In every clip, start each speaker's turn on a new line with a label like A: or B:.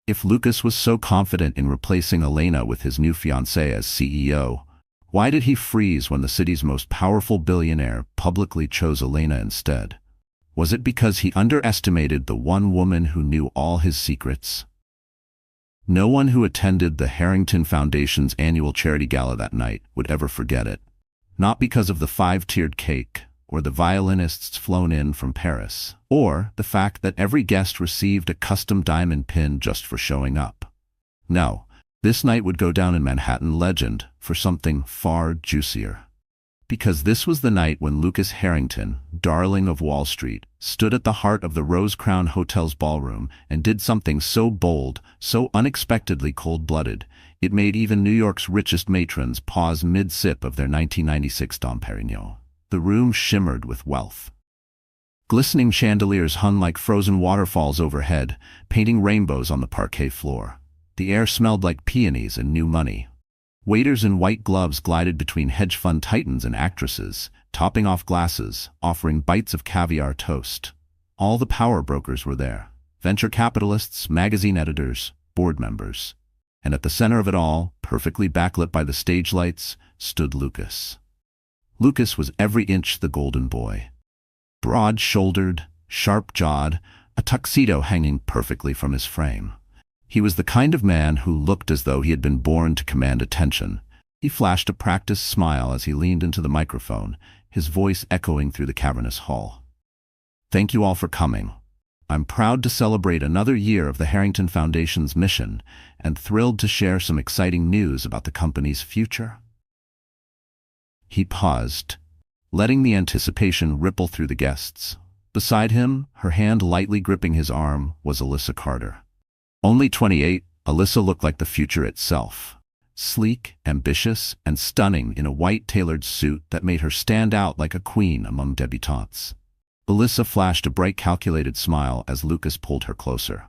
A: If Lucas was so confident in replacing Elena with his new fiancée as CEO, why did he freeze when the city's most powerful billionaire publicly chose Elena instead? Was it because he underestimated the one woman who knew all his secrets? No one who attended the Harrington Foundation's annual charity gala that night would ever forget it. Not because of the 5-tiered cake, or the violinists flown in from Paris, or the fact that every guest received a custom diamond pin just for showing up. No, this night would go down in Manhattan legend for something far juicier. Because this was the night when Lucas Harrington, darling of Wall Street, stood at the heart of the Rose Crown Hotel's ballroom and did something so bold, so unexpectedly cold-blooded, it made even New York's richest matrons pause mid-sip of their 1996 Dom Perignon. The room shimmered with wealth. Glistening chandeliers hung like frozen waterfalls overhead, painting rainbows on the parquet floor. The air smelled like peonies and new money. Waiters in white gloves glided between hedge fund titans and actresses, topping off glasses, offering bites of caviar toast. All the power brokers were there. Venture capitalists, magazine editors, board members. And at the center of it all, perfectly backlit by the stage lights, stood Lucas. Lucas was every inch the golden boy. Broad-shouldered, sharp-jawed, a tuxedo hanging perfectly from his frame. He was the kind of man who looked as though he had been born to command attention. He flashed a practiced smile as he leaned into the microphone, his voice echoing through the cavernous hall. Thank you all for coming. I'm proud to celebrate another year of the Harrington Foundation's mission and thrilled to share some exciting news about the company's future. He paused, letting the anticipation ripple through the guests. Beside him, her hand lightly gripping his arm, was Alyssa Carter. Only 28, Alyssa looked like the future itself. Sleek, ambitious, and stunning in a white tailored suit that made her stand out like a queen among debutantes. Alyssa flashed a bright calculated smile as Lucas pulled her closer.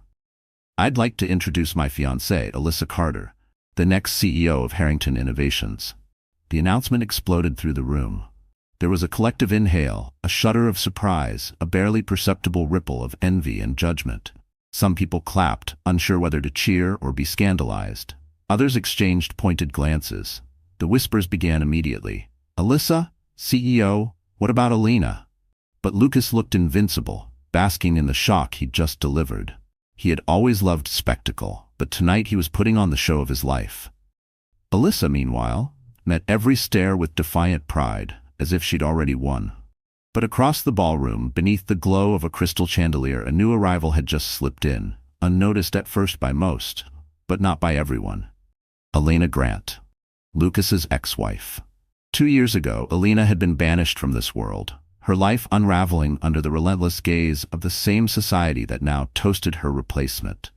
A: I'd like to introduce my fiancée, Alyssa Carter, the next CEO of Harrington Innovations. The announcement exploded through the room. There was a collective inhale, a shudder of surprise, a barely perceptible ripple of envy and judgment. Some people clapped, unsure whether to cheer or be scandalized. Others exchanged pointed glances. The whispers began immediately. Alyssa? CEO? What about Elena? But Lucas looked invincible, basking in the shock he'd just delivered. He had always loved spectacle, but tonight he was putting on the show of his life. Alyssa, meanwhile, met every stare with defiant pride, as if she'd already won. But across the ballroom, beneath the glow of a crystal chandelier, a new arrival had just slipped in, unnoticed at first by most, but not by everyone. Elena Grant, Lucas's ex-wife. 2 years ago, Elena had been banished from this world, her life unraveling under the relentless gaze of the same society that now toasted her replacement.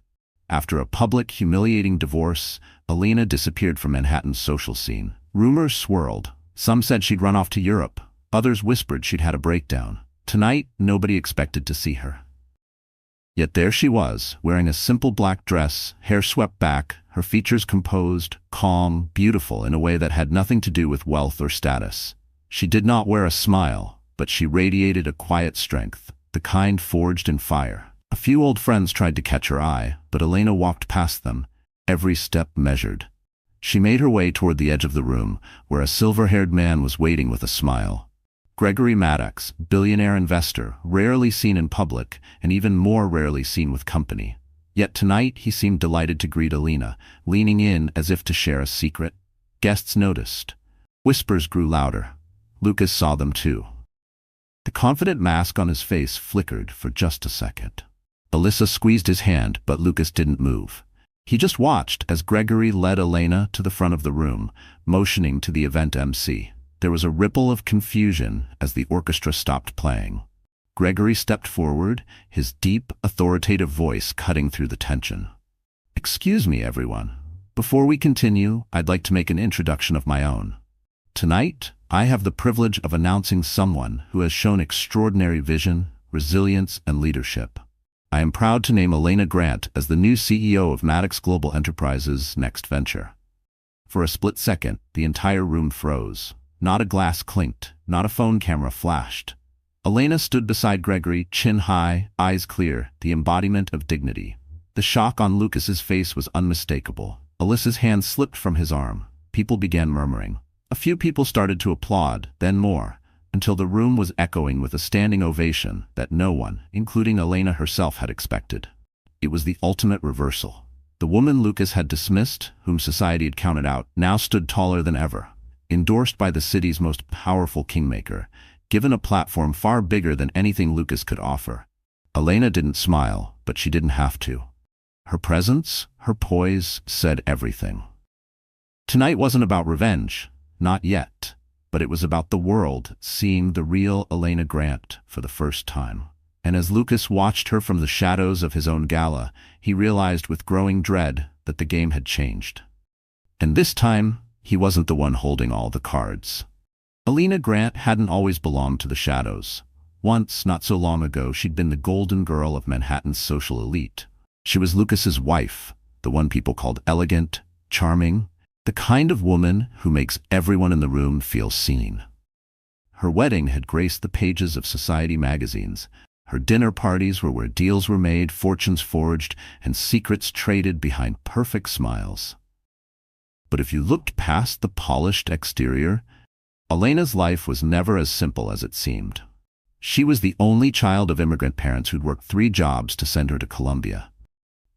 A: After a public, humiliating divorce, Elena disappeared from Manhattan's social scene. Rumors swirled. Some said she'd run off to Europe. Others whispered she'd had a breakdown. Tonight, nobody expected to see her. Yet there she was, wearing a simple black dress, hair swept back, her features composed, calm, beautiful in a way that had nothing to do with wealth or status. She did not wear a smile, but she radiated a quiet strength, the kind forged in fire. A few old friends tried to catch her eye, but Elena walked past them, every step measured. She made her way toward the edge of the room, where a silver-haired man was waiting with a smile. Gregory Maddox, billionaire investor, rarely seen in public, and even more rarely seen with company. Yet tonight he seemed delighted to greet Elena, leaning in as if to share a secret. Guests noticed. Whispers grew louder. Lucas saw them too. The confident mask on his face flickered for just a second. Alyssa squeezed his hand, but Lucas didn't move. He just watched as Gregory led Elena to the front of the room, motioning to the event MC. There was a ripple of confusion as the orchestra stopped playing. Gregory stepped forward, his deep, authoritative voice cutting through the tension. Excuse me, everyone. Before we continue, I'd like to make an introduction of my own. Tonight, I have the privilege of announcing someone who has shown extraordinary vision, resilience, and leadership. I am proud to name Elena Grant as the new CEO of Maddox Global Enterprises' next venture. For a split second, the entire room froze. Not a glass clinked, not a phone camera flashed. Elena stood beside Gregory, chin high, eyes clear, the embodiment of dignity. The The shock on Lucas's face was unmistakable. Alyssa's hand slipped from his arm. People began murmuring. A few people started to applaud, then more, until the room was echoing with a standing ovation that no one, including Elena herself, had expected. It was the ultimate reversal. The woman Lucas had dismissed, whom society had counted out, now stood taller than ever, endorsed by the city's most powerful kingmaker, given a platform far bigger than anything Lucas could offer. Elena didn't smile, but she didn't have to. Her presence, her poise, said everything. Tonight wasn't about revenge, not yet, but it was about the world seeing the real Elena Grant for the first time. And as Lucas watched her from the shadows of his own gala, he realized with growing dread that the game had changed. And this time, he wasn't the one holding all the cards. Elena Grant hadn't always belonged to the shadows. Once, not so long ago, she'd been the golden girl of Manhattan's social elite. She was Lucas's wife, the one people called elegant, charming, the kind of woman who makes everyone in the room feel seen. Her wedding had graced the pages of society magazines. Her dinner parties were where deals were made, fortunes forged, and secrets traded behind perfect smiles. But if you looked past the polished exterior, Elena's life was never as simple as it seemed. She was the only child of immigrant parents who'd worked 3 jobs to send her to Columbia.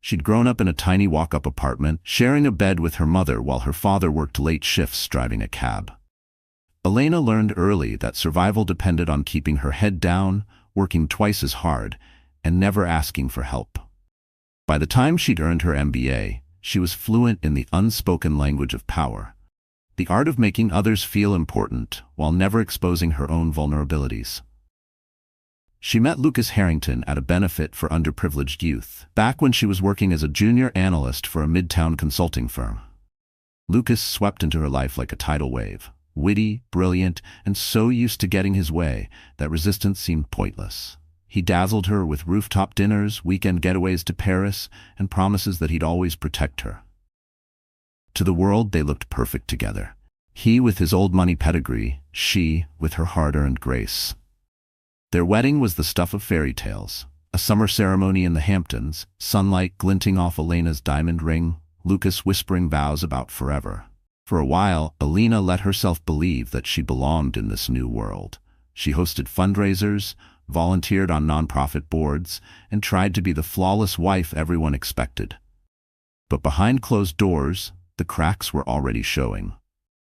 A: She'd grown up in a tiny walk-up apartment, sharing a bed with her mother while her father worked late shifts driving a cab. Elena learned early that survival depended on keeping her head down, working twice as hard, and never asking for help. By the time she'd earned her MBA, she was fluent in the unspoken language of power, the art of making others feel important while never exposing her own vulnerabilities. She met Lucas Harrington at a benefit for underprivileged youth, back when she was working as a junior analyst for a midtown consulting firm. Lucas swept into her life like a tidal wave, witty, brilliant, and so used to getting his way that resistance seemed pointless. He dazzled her with rooftop dinners, weekend getaways to Paris, and promises that he'd always protect her. To the world, they looked perfect together. He with his old money pedigree, she with her hard-earned grace. Their wedding was the stuff of fairy tales. A summer ceremony in the Hamptons, sunlight glinting off Elena's diamond ring, Lucas whispering vows about forever. For a while, Elena let herself believe that she belonged in this new world. She hosted fundraisers, volunteered on nonprofit boards, and tried to be the flawless wife everyone expected. But behind closed doors, the cracks were already showing.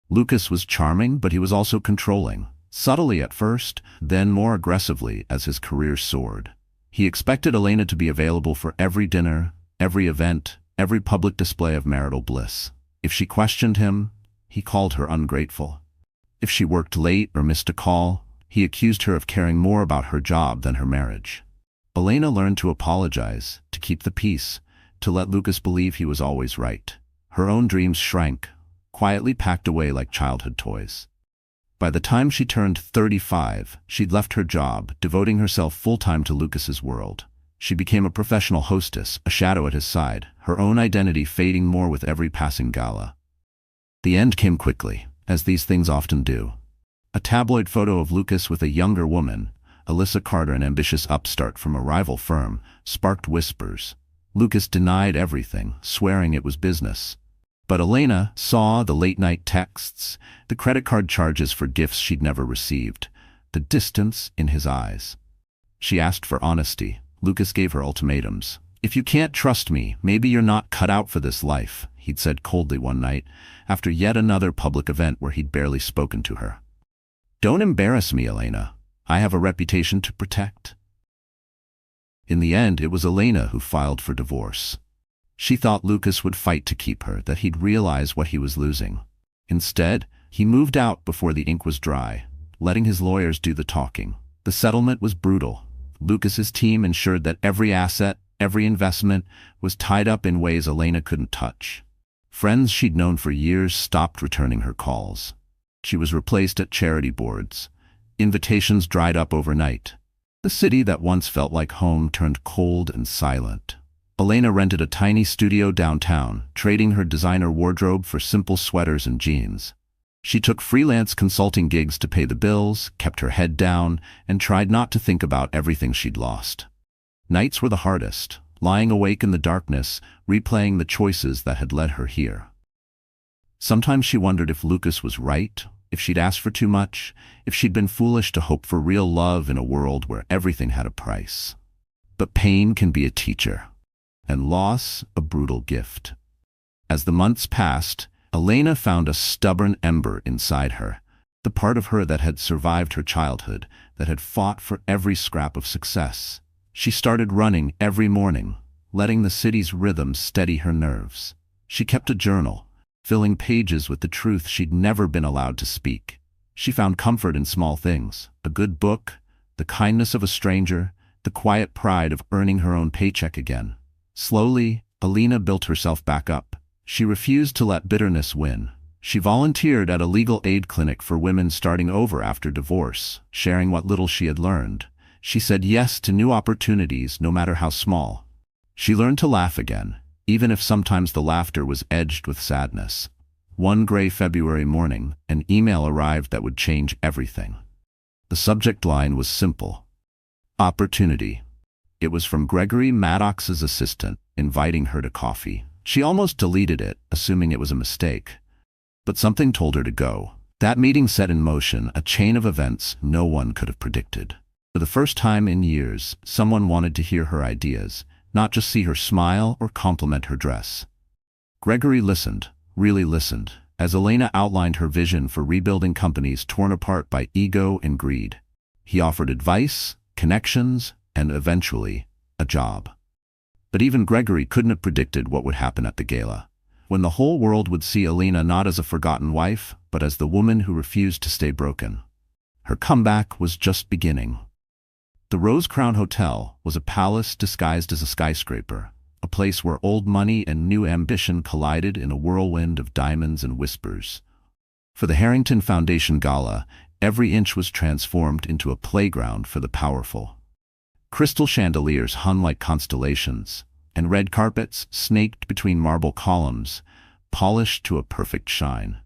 A: Lucas was charming, but he was also controlling. Subtly at first, then more aggressively as his career soared. He expected Elena to be available for every dinner, every event, every public display of marital bliss. If she questioned him, he called her ungrateful. If she worked late or missed a call, he accused her of caring more about her job than her marriage. Elena learned to apologize, to keep the peace, to let Lucas believe he was always right. Her own dreams shrank, quietly packed away like childhood toys. By the time she turned 35, she'd left her job, devoting herself full-time to Lucas's world. She became a professional hostess, a shadow at his side, her own identity fading more with every passing gala. The end came quickly, as these things often do. A tabloid photo of Lucas with a younger woman, Alyssa Carter, an ambitious upstart from a rival firm, sparked whispers. Lucas denied everything, swearing it was business. But Elena saw the late-night texts, the credit card charges for gifts she'd never received, the distance in his eyes. She asked for honesty. Lucas gave her ultimatums. "If you can't trust me, maybe you're not cut out for this life," he'd said coldly one night, after yet another public event where he'd barely spoken to her. "Don't embarrass me, Elena. I have a reputation to protect." In the end, it was Elena who filed for divorce. She thought Lucas would fight to keep her, that he'd realize what he was losing. Instead, he moved out before the ink was dry, letting his lawyers do the talking. The settlement was brutal. Lucas's team ensured that every asset, every investment, was tied up in ways Elena couldn't touch. Friends she'd known for years stopped returning her calls. She was replaced at charity boards. Invitations dried up overnight. The city that once felt like home turned cold and silent. Elena rented a tiny studio downtown, trading her designer wardrobe for simple sweaters and jeans. She took freelance consulting gigs to pay the bills, kept her head down, and tried not to think about everything she'd lost. Nights were the hardest. lying awake in the darkness, replaying the choices that had led her here. Sometimes she wondered if Lucas was right, if she'd asked for too much, if she'd been foolish to hope for real love in a world where everything had a price. But pain can be a teacher, and loss a brutal gift. As the months passed, Elena found a stubborn ember inside her, the part of her that had survived her childhood, that had fought for every scrap of success. She started running every morning, letting the city's rhythm steady her nerves. She kept a journal, filling pages with the truth she'd never been allowed to speak. She found comfort in small things: a good book, the kindness of a stranger, the quiet pride of earning her own paycheck again. Slowly, Elena built herself back up. She refused to let bitterness win. She volunteered at a legal aid clinic for women starting over after divorce, sharing what little she had learned. She said yes to new opportunities, no matter how small. She learned to laugh again, even if sometimes the laughter was edged with sadness. One gray February morning, an email arrived that would change everything. The subject line was simple: opportunity. It was from Gregory Maddox's assistant, inviting her to coffee. She almost deleted it, assuming it was a mistake. But something told her to go. That meeting set in motion a chain of events no one could have predicted. For the first time in years, someone wanted to hear her ideas, not just see her smile or compliment her dress. Gregory listened, really listened, as Elena outlined her vision for rebuilding companies torn apart by ego and greed. He offered advice, connections, and eventually, a job. But even Gregory couldn't have predicted what would happen at the gala, when the whole world would see Elena not as a forgotten wife, but as the woman who refused to stay broken. Her comeback was just beginning. The Rose Crown Hotel was a palace disguised as a skyscraper, a place where old money and new ambition collided in a whirlwind of diamonds and whispers. For the Harrington Foundation Gala, every inch was transformed into a playground for the powerful. Crystal chandeliers hung like constellations, and red carpets snaked between marble columns, polished to a perfect shine.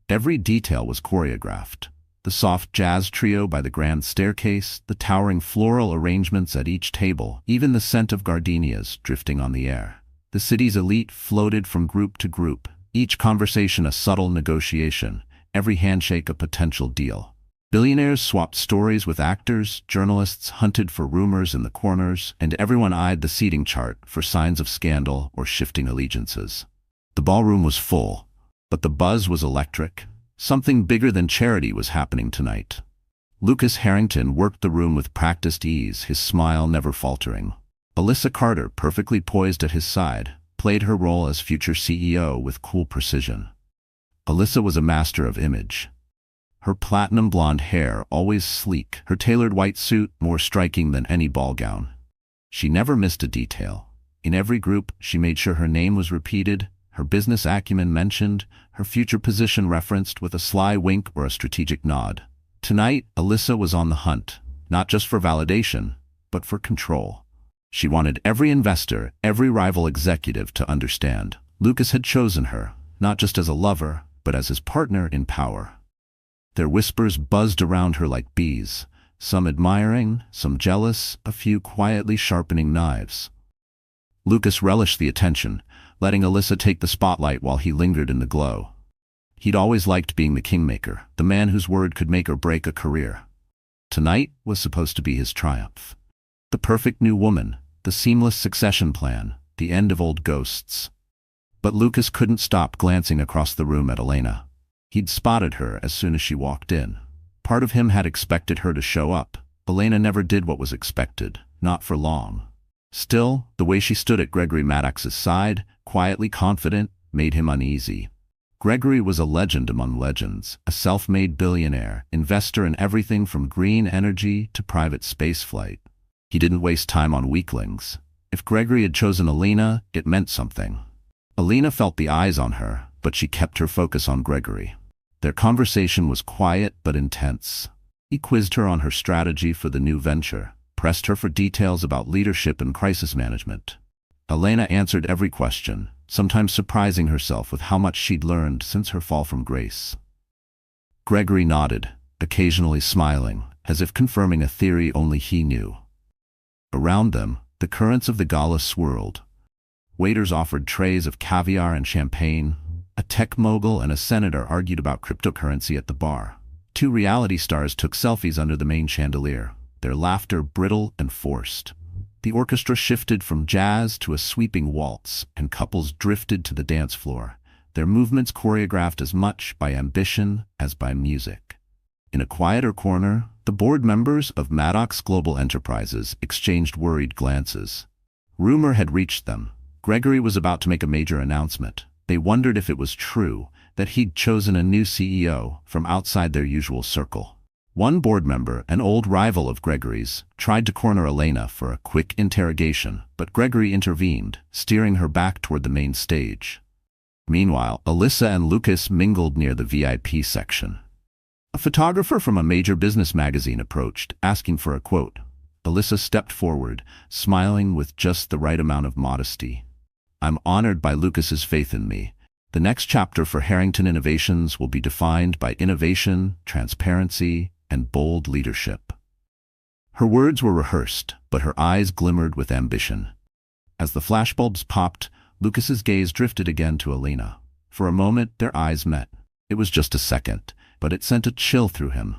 A: Every detail was choreographed: the soft jazz trio by the grand staircase, the towering floral arrangements at each table, even the scent of gardenias drifting on the air. The city's elite floated from group to group, each conversation a subtle negotiation, every handshake a potential deal. Billionaires swapped stories with actors, journalists hunted for rumors in the corners, and everyone eyed the seating chart for signs of scandal or shifting allegiances. The ballroom was full, but the buzz was electric. Something bigger than charity was happening tonight. Lucas Harrington worked the room with practiced ease, his smile never faltering. Alyssa Carter, perfectly poised at his side, played her role as future CEO with cool precision. Alyssa was a master of image. Her platinum blonde hair always sleek, her tailored white suit more striking than any ball gown. She never missed a detail. In every group, she made sure her name was repeated, her business acumen mentioned, her future position referenced with a sly wink or a strategic nod. Tonight, Alyssa was on the hunt, not just for validation, but for control. She wanted every investor, every rival executive to understand Lucas had chosen her, not just as a lover, but as his partner in power. Their whispers buzzed around her like bees, some admiring, some jealous, a few quietly sharpening knives. Lucas relished the attention, letting Alyssa take the spotlight while he lingered in the glow. He'd always liked being the kingmaker, the man whose word could make or break a career. Tonight was supposed to be his triumph. The perfect new woman, the seamless succession plan, the end of old ghosts. But Lucas couldn't stop glancing across the room at Elena. He'd spotted her as soon as she walked in. Part of him had expected her to show up. Elena never did what was expected, not for long. Still, the way she stood at Gregory Maddox's side, quietly confident, made him uneasy. Gregory was a legend among legends, a self-made billionaire, investor in everything from green energy to private spaceflight. He didn't waste time on weaklings. If Gregory had chosen Elena, it meant something. Elena felt the eyes on her, but she kept her focus on Gregory. Their conversation was quiet but intense. He quizzed her on her strategy for the new venture, pressed her for details about leadership and crisis management. Elena answered every question, sometimes surprising herself with how much she'd learned since her fall from grace. Gregory nodded, occasionally smiling, as if confirming a theory only he knew. Around them, The currents of the gala swirled. Waiters offered trays of caviar and champagne. A tech mogul and a senator argued about cryptocurrency at the bar. Two reality stars took selfies under the main chandelier, their laughter brittle and forced. The orchestra shifted from jazz to a sweeping waltz, and couples drifted to the dance floor, their movements choreographed as much by ambition as by music. In a quieter corner, the board members of Maddox Global Enterprises exchanged worried glances. Rumor had reached them. Gregory was about to make a major announcement. They wondered if it was true that he'd chosen a new CEO from outside their usual circle. One board member, an old rival of Gregory's, tried to corner Elena for a quick interrogation, but Gregory intervened, steering her back toward the main stage. Meanwhile, Alyssa and Lucas mingled near the VIP section. A photographer from a major business magazine approached, asking for a quote. Alyssa stepped forward, smiling with just the right amount of modesty. "I'm honored by Lucas's faith in me. The next chapter for Harrington Innovations will be defined by innovation, transparency, and bold leadership." Her words were rehearsed, but her eyes glimmered with ambition. As the flashbulbs popped, Lucas's gaze drifted again to Elena. For a moment, their eyes met. It was just a second, but it sent a chill through him.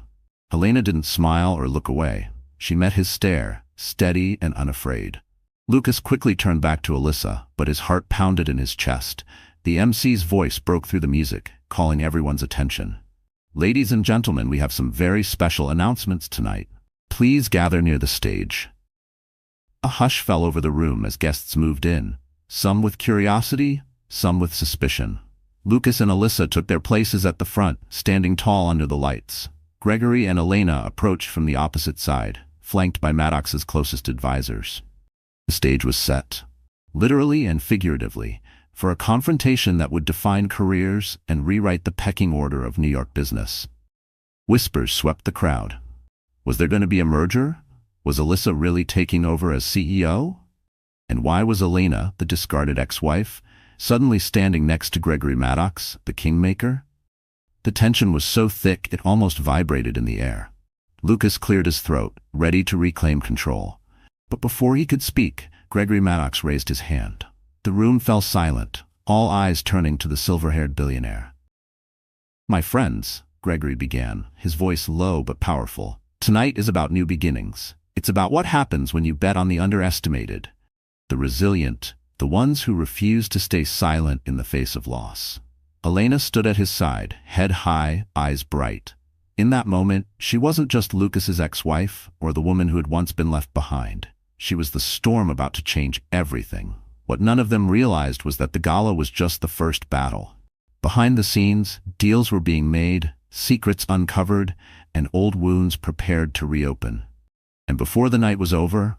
A: Elena didn't smile or look away. She met his stare, steady and unafraid. Lucas quickly turned back to Alyssa, but his heart pounded in his chest. The MC's voice broke through the music, calling everyone's attention. "Ladies and gentlemen, we have some very special announcements tonight. Please gather near the stage." A hush fell over the room as guests moved in, some with curiosity, some with suspicion. Lucas and Alyssa took their places at the front, standing tall under the lights. Gregory and Elena approached from the opposite side, flanked by Maddox's closest advisors. The stage was set, literally and figuratively, for a confrontation that would define careers and rewrite the pecking order of New York business. Whispers swept the crowd. Was there going to be a merger? Was Alyssa really taking over as CEO? And why was Elena, the discarded ex-wife, suddenly standing next to Gregory Maddox, the kingmaker? The tension was so thick it almost vibrated in the air. Lucas cleared his throat, ready to reclaim control. But before he could speak, Gregory Maddox raised his hand. The room fell silent, all eyes turning to the silver-haired billionaire. "My friends," Gregory began, his voice low but powerful, "tonight is about new beginnings. It's about what happens when you bet on the underestimated, the resilient, the ones who refuse to stay silent in the face of loss." Elena stood at his side, head high, eyes bright. In that moment, she wasn't just Lucas's ex-wife or the woman who had once been left behind. She was the storm about to change everything. What none of them realized was that the gala was just the first battle. Behind the scenes, deals were being made, secrets uncovered, and old wounds prepared to reopen. And before the night was over,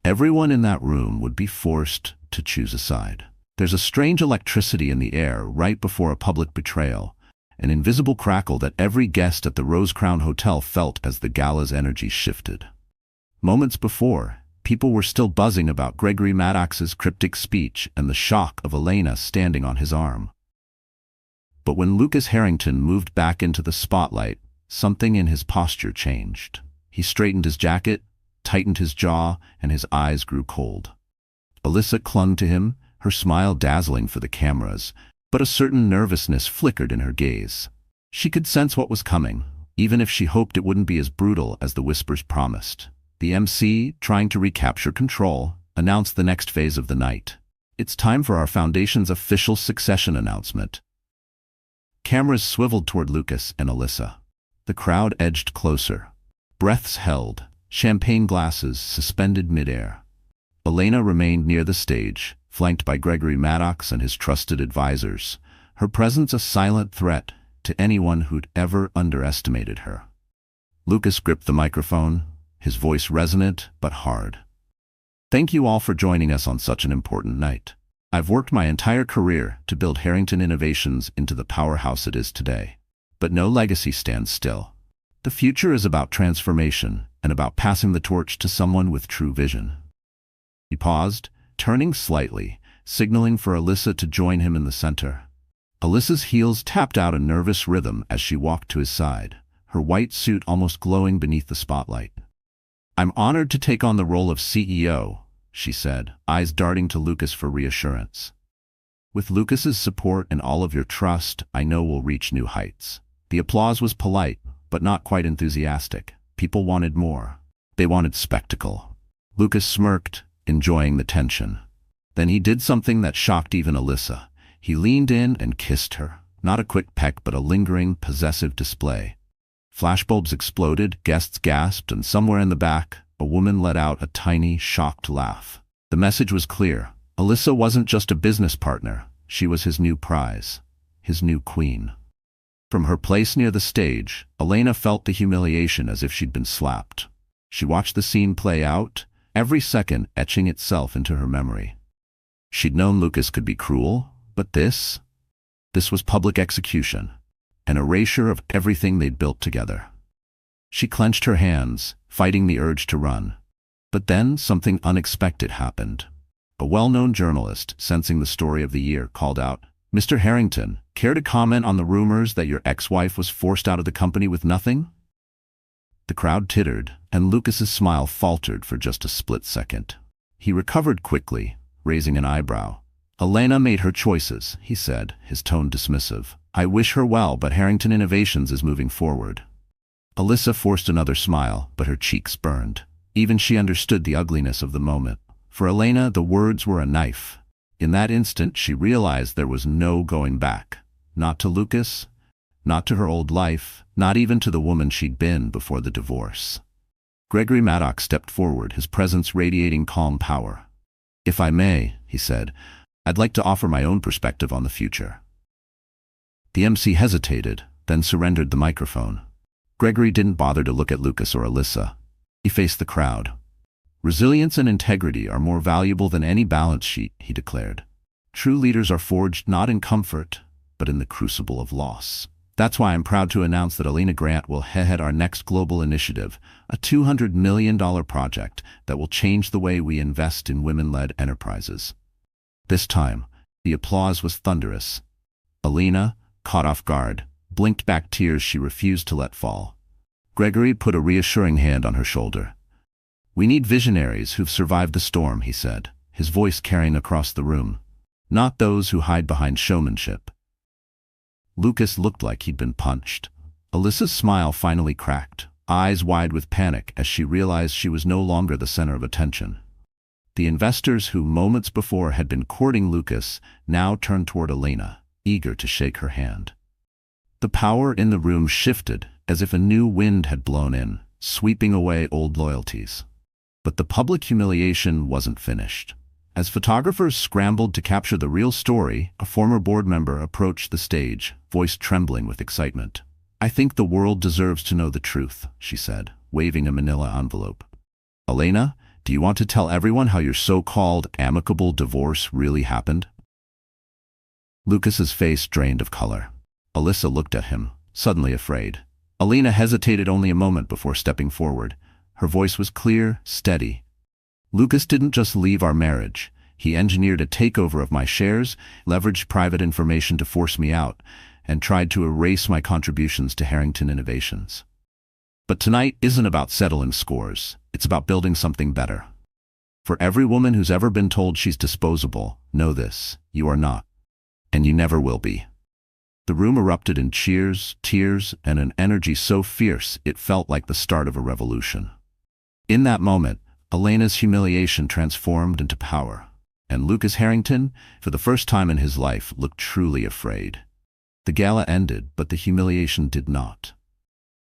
A: everyone in that room would be forced to choose a side. There's a strange electricity in the air right before a public betrayal, an invisible crackle that every guest at the Rose Crown Hotel felt as the gala's energy shifted. Moments before, people were still buzzing about Gregory Maddox's cryptic speech and the shock of Elena standing on his arm. But when Lucas Harrington moved back into the spotlight, something in his posture changed. He straightened his jacket, tightened his jaw, and his eyes grew cold. Alyssa clung to him, her smile dazzling for the cameras, but a certain nervousness flickered in her gaze. She could sense what was coming, even if she hoped it wouldn't be as brutal as the whispers promised. The MC, trying to recapture control, announced the next phase of the night. "It's time for our foundation's official succession announcement." Cameras swiveled toward Lucas and Alyssa. The crowd edged closer. Breaths held, champagne glasses suspended midair. Elena remained near the stage, flanked by Gregory Maddox and his trusted advisors, her presence a silent threat to anyone who'd ever underestimated her. Lucas gripped the microphone, his voice resonant but hard. "Thank you all for joining us on such an important night. I've worked my entire career to build Harrington Innovations into the powerhouse it is today. But no legacy stands still. The future is about transformation and about passing the torch to someone with true vision." He paused, turning slightly, signaling for Alyssa to join him in the center. Alyssa's heels tapped out a nervous rhythm as she walked to his side, her white suit almost glowing beneath the spotlight. "I'm honored to take on the role of CEO," she said, eyes darting to Lucas for reassurance. With Lucas's support and all of your trust, I know we'll reach new heights. The applause was polite, but not quite enthusiastic. People wanted more. They wanted spectacle. Lucas smirked, enjoying the tension. Then he did something that shocked even Alyssa. He leaned in and kissed her. Not a quick peck, but a lingering, possessive display. Flashbulbs exploded, guests gasped, and somewhere in the back, a woman let out a tiny, shocked laugh. The message was clear. Alyssa wasn't just a business partner. She was his new prize, his new queen. From her place near the stage, Elena felt the humiliation as if she'd been slapped. She watched the scene play out, every second etching itself into her memory. She'd known Lucas could be cruel, but this was public execution, an erasure of everything they'd built together. She clenched her hands, fighting the urge to run. But then something unexpected happened. A well-known journalist, sensing the story of the year, called out, "Mr. Harrington, care to comment on the rumors that your ex-wife was forced out of the company with nothing?" The crowd tittered, and Lucas's smile faltered for just a split second. He recovered quickly, raising an eyebrow. "Elena made her choices," he said, his tone dismissive. "I wish her well, but Harrington Innovations is moving forward." Alyssa forced another smile, but her cheeks burned. Even she understood the ugliness of the moment. For Elena, the words were a knife. In that instant, she realized there was no going back. Not to Lucas, not to her old life, not even to the woman she'd been before the divorce. Gregory Maddox stepped forward, his presence radiating calm power. "If I may," he said, "I'd like to offer my own perspective on the future." The MC hesitated, then surrendered the microphone. Gregory didn't bother to look at Lucas or Alyssa. He faced the crowd. "Resilience and integrity are more valuable than any balance sheet," he declared. "True leaders are forged not in comfort, but in the crucible of loss. That's why I'm proud to announce that Elena Grant will head our next global initiative, a $200 million project that will change the way we invest in women-led enterprises." This time, the applause was thunderous. Elena, caught off guard, blinked back tears she refused to let fall. Gregory put a reassuring hand on her shoulder. "We need visionaries who've survived the storm," he said, his voice carrying across the room. "Not those who hide behind showmanship." Lucas looked like he'd been punched. Alyssa's smile finally cracked, eyes wide with panic as she realized she was no longer the center of attention. The investors who moments before had been courting Lucas now turned toward Elena, eager to shake her hand. The power in the room shifted as if a new wind had blown in, sweeping away old loyalties. But the public humiliation wasn't finished. As photographers scrambled to capture the real story, a former board member approached the stage, voice trembling with excitement. "I think the world deserves to know the truth," she said, waving a manila envelope. "Elena, do you want to tell everyone how your so-called amicable divorce really happened?" Lucas's face drained of color. Alyssa looked at him, suddenly afraid. Elena hesitated only a moment before stepping forward. Her voice was clear, steady. "Lucas didn't just leave our marriage. He engineered a takeover of my shares, leveraged private information to force me out, and tried to erase my contributions to Harrington Innovations. But tonight isn't about settling scores. It's about building something better. For every woman who's ever been told she's disposable, know this: you are not. And you never will be." The room erupted in cheers, tears, and an energy so fierce it felt like the start of a revolution. In that moment, Elena's humiliation transformed into power, and Lucas Harrington, for the first time in his life, looked truly afraid. The gala ended, but the humiliation did not.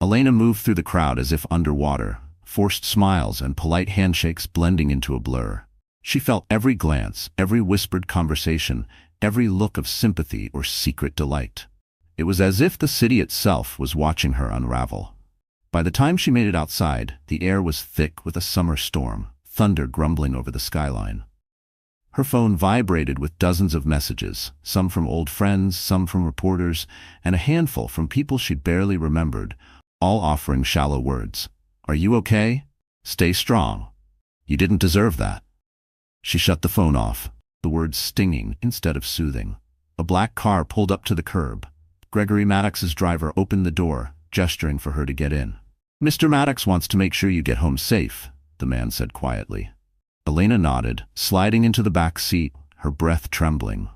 A: Elena moved through the crowd as if underwater, forced smiles and polite handshakes blending into a blur. She felt every glance, every whispered conversation, every look of sympathy or secret delight. It was as if the city itself was watching her unravel. By the time she made it outside, the air was thick with a summer storm, thunder grumbling over the skyline. Her phone vibrated with dozens of messages, some from old friends, some from reporters, and a handful from people she'd barely remembered, all offering shallow words. "Are you okay? Stay strong. You didn't deserve that." She shut the phone off, the words stinging instead of soothing. A black car pulled up to the curb. Gregory Maddox's driver opened the door, gesturing for her to get in. "Mr. Maddox wants to make sure you get home safe," the man said quietly. Elena nodded, sliding into the back seat, her breath trembling.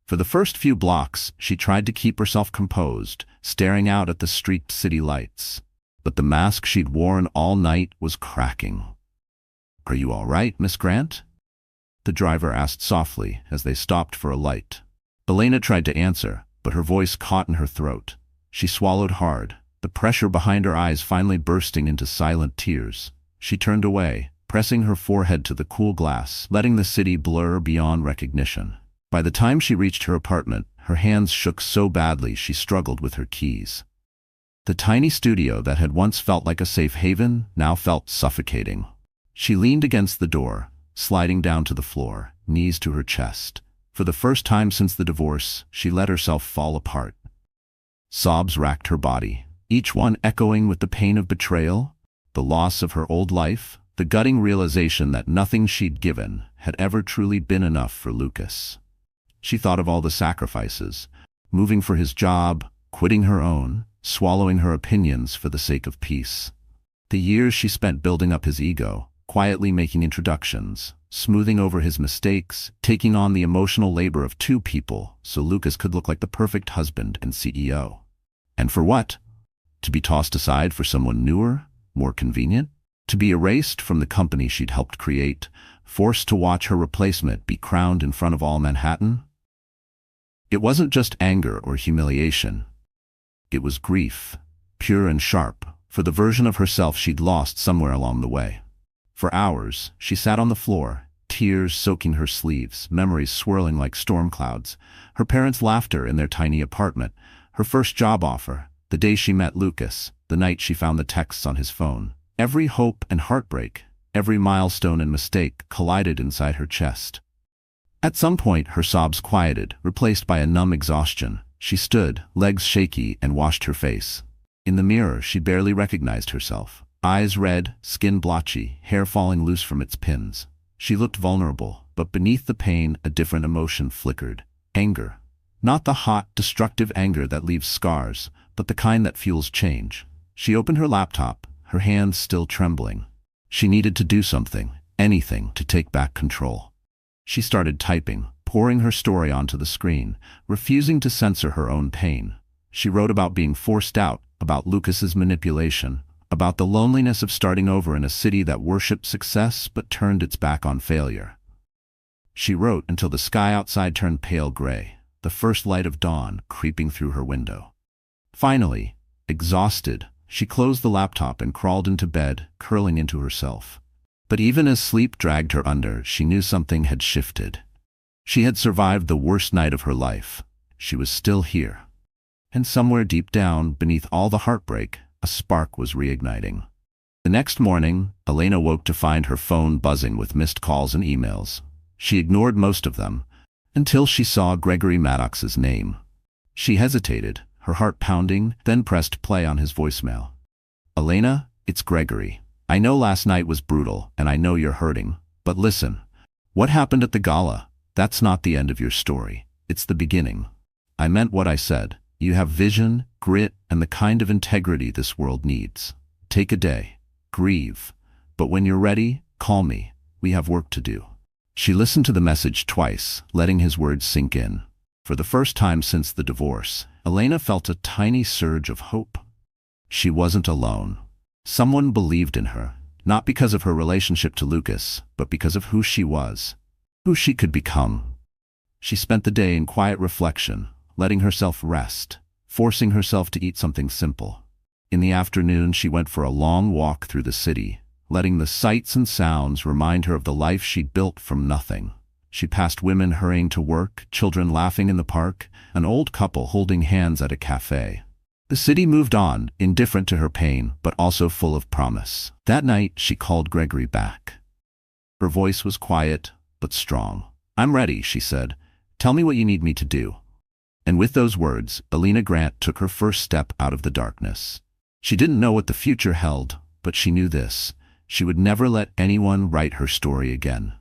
A: For the first few blocks, she tried to keep herself composed, staring out at the streaked city lights. But the mask she'd worn all night was cracking. "Are you all right, Miss Grant?" the driver asked softly as they stopped for a light. Elena tried to answer, but her voice caught in her throat. She swallowed hard, the pressure behind her eyes finally bursting into silent tears. She turned away, pressing her forehead to the cool glass, letting the city blur beyond recognition. By the time she reached her apartment, her hands shook so badly she struggled with her keys. The tiny studio that had once felt like a safe haven now felt suffocating. She leaned against the door, sliding down to the floor, knees to her chest. For the first time since the divorce, she let herself fall apart. Sobs racked her body, each one echoing with the pain of betrayal, the loss of her old life, the gutting realization that nothing she'd given had ever truly been enough for Lucas. She thought of all the sacrifices, moving for his job, quitting her own, swallowing her opinions for the sake of peace. The years she spent building up his ego, quietly making introductions, smoothing over his mistakes, taking on the emotional labor of two people so Lucas could look like the perfect husband and CEO. And for what? To be tossed aside for someone newer, more convenient? To be erased from the company she'd helped create, forced to watch her replacement be crowned in front of all Manhattan? It wasn't just anger or humiliation. It was grief, pure and sharp, for the version of herself she'd lost somewhere along the way. For hours, she sat on the floor, tears soaking her sleeves, memories swirling like storm clouds. Her parents' laughter in their tiny apartment, her first job offer, the day she met Lucas, the night she found the texts on his phone. Every hope and heartbreak, every milestone and mistake collided inside her chest. At some point, her sobs quieted, replaced by a numb exhaustion. She stood, legs shaky, and washed her face. In the mirror, she barely recognized herself. Eyes red, skin blotchy, hair falling loose from its pins. She looked vulnerable, but beneath the pain, a different emotion flickered. Anger. Not the hot, destructive anger that leaves scars, but the kind that fuels change. She opened her laptop, her hands still trembling. She needed to do something, anything, to take back control. She started typing, pouring her story onto the screen, refusing to censor her own pain. She wrote about being forced out, about Lucas's manipulation, about the loneliness of starting over in a city that worshipped success but turned its back on failure. She wrote until the sky outside turned pale gray, the first light of dawn creeping through her window. Finally, exhausted, she closed the laptop and crawled into bed, curling into herself. But even as sleep dragged her under, she knew something had shifted. She had survived the worst night of her life. She was still here. And somewhere deep down, beneath all the heartbreak, a spark was reigniting. The next morning, Elena woke to find her phone buzzing with missed calls and emails. She ignored most of them, until she saw Gregory Maddox's name. She hesitated, her heart pounding, then pressed play on his voicemail. "Elena, it's Gregory. I know last night was brutal, and I know you're hurting. But listen, what happened at the gala? That's not the end of your story. It's the beginning. I meant what I said. You have vision, grit, and the kind of integrity this world needs. Take a day. Grieve. But when you're ready, call me. We have work to do." She listened to the message twice, letting his words sink in. For the first time since the divorce, Elena felt a tiny surge of hope. She wasn't alone. Someone believed in her, not because of her relationship to Lucas, but because of who she was, who she could become. She spent the day in quiet reflection, letting herself rest, forcing herself to eat something simple. In the afternoon, she went for a long walk through the city, letting the sights and sounds remind her of the life she'd built from nothing. She passed women hurrying to work, children laughing in the park, an old couple holding hands at a cafe. The city moved on, indifferent to her pain, but also full of promise. That night, she called Gregory back. Her voice was quiet, but strong. "I'm ready," she said. "Tell me what you need me to do." And with those words, Elena Grant took her first step out of the darkness. She didn't know what the future held, but she knew this. She would never let anyone write her story again.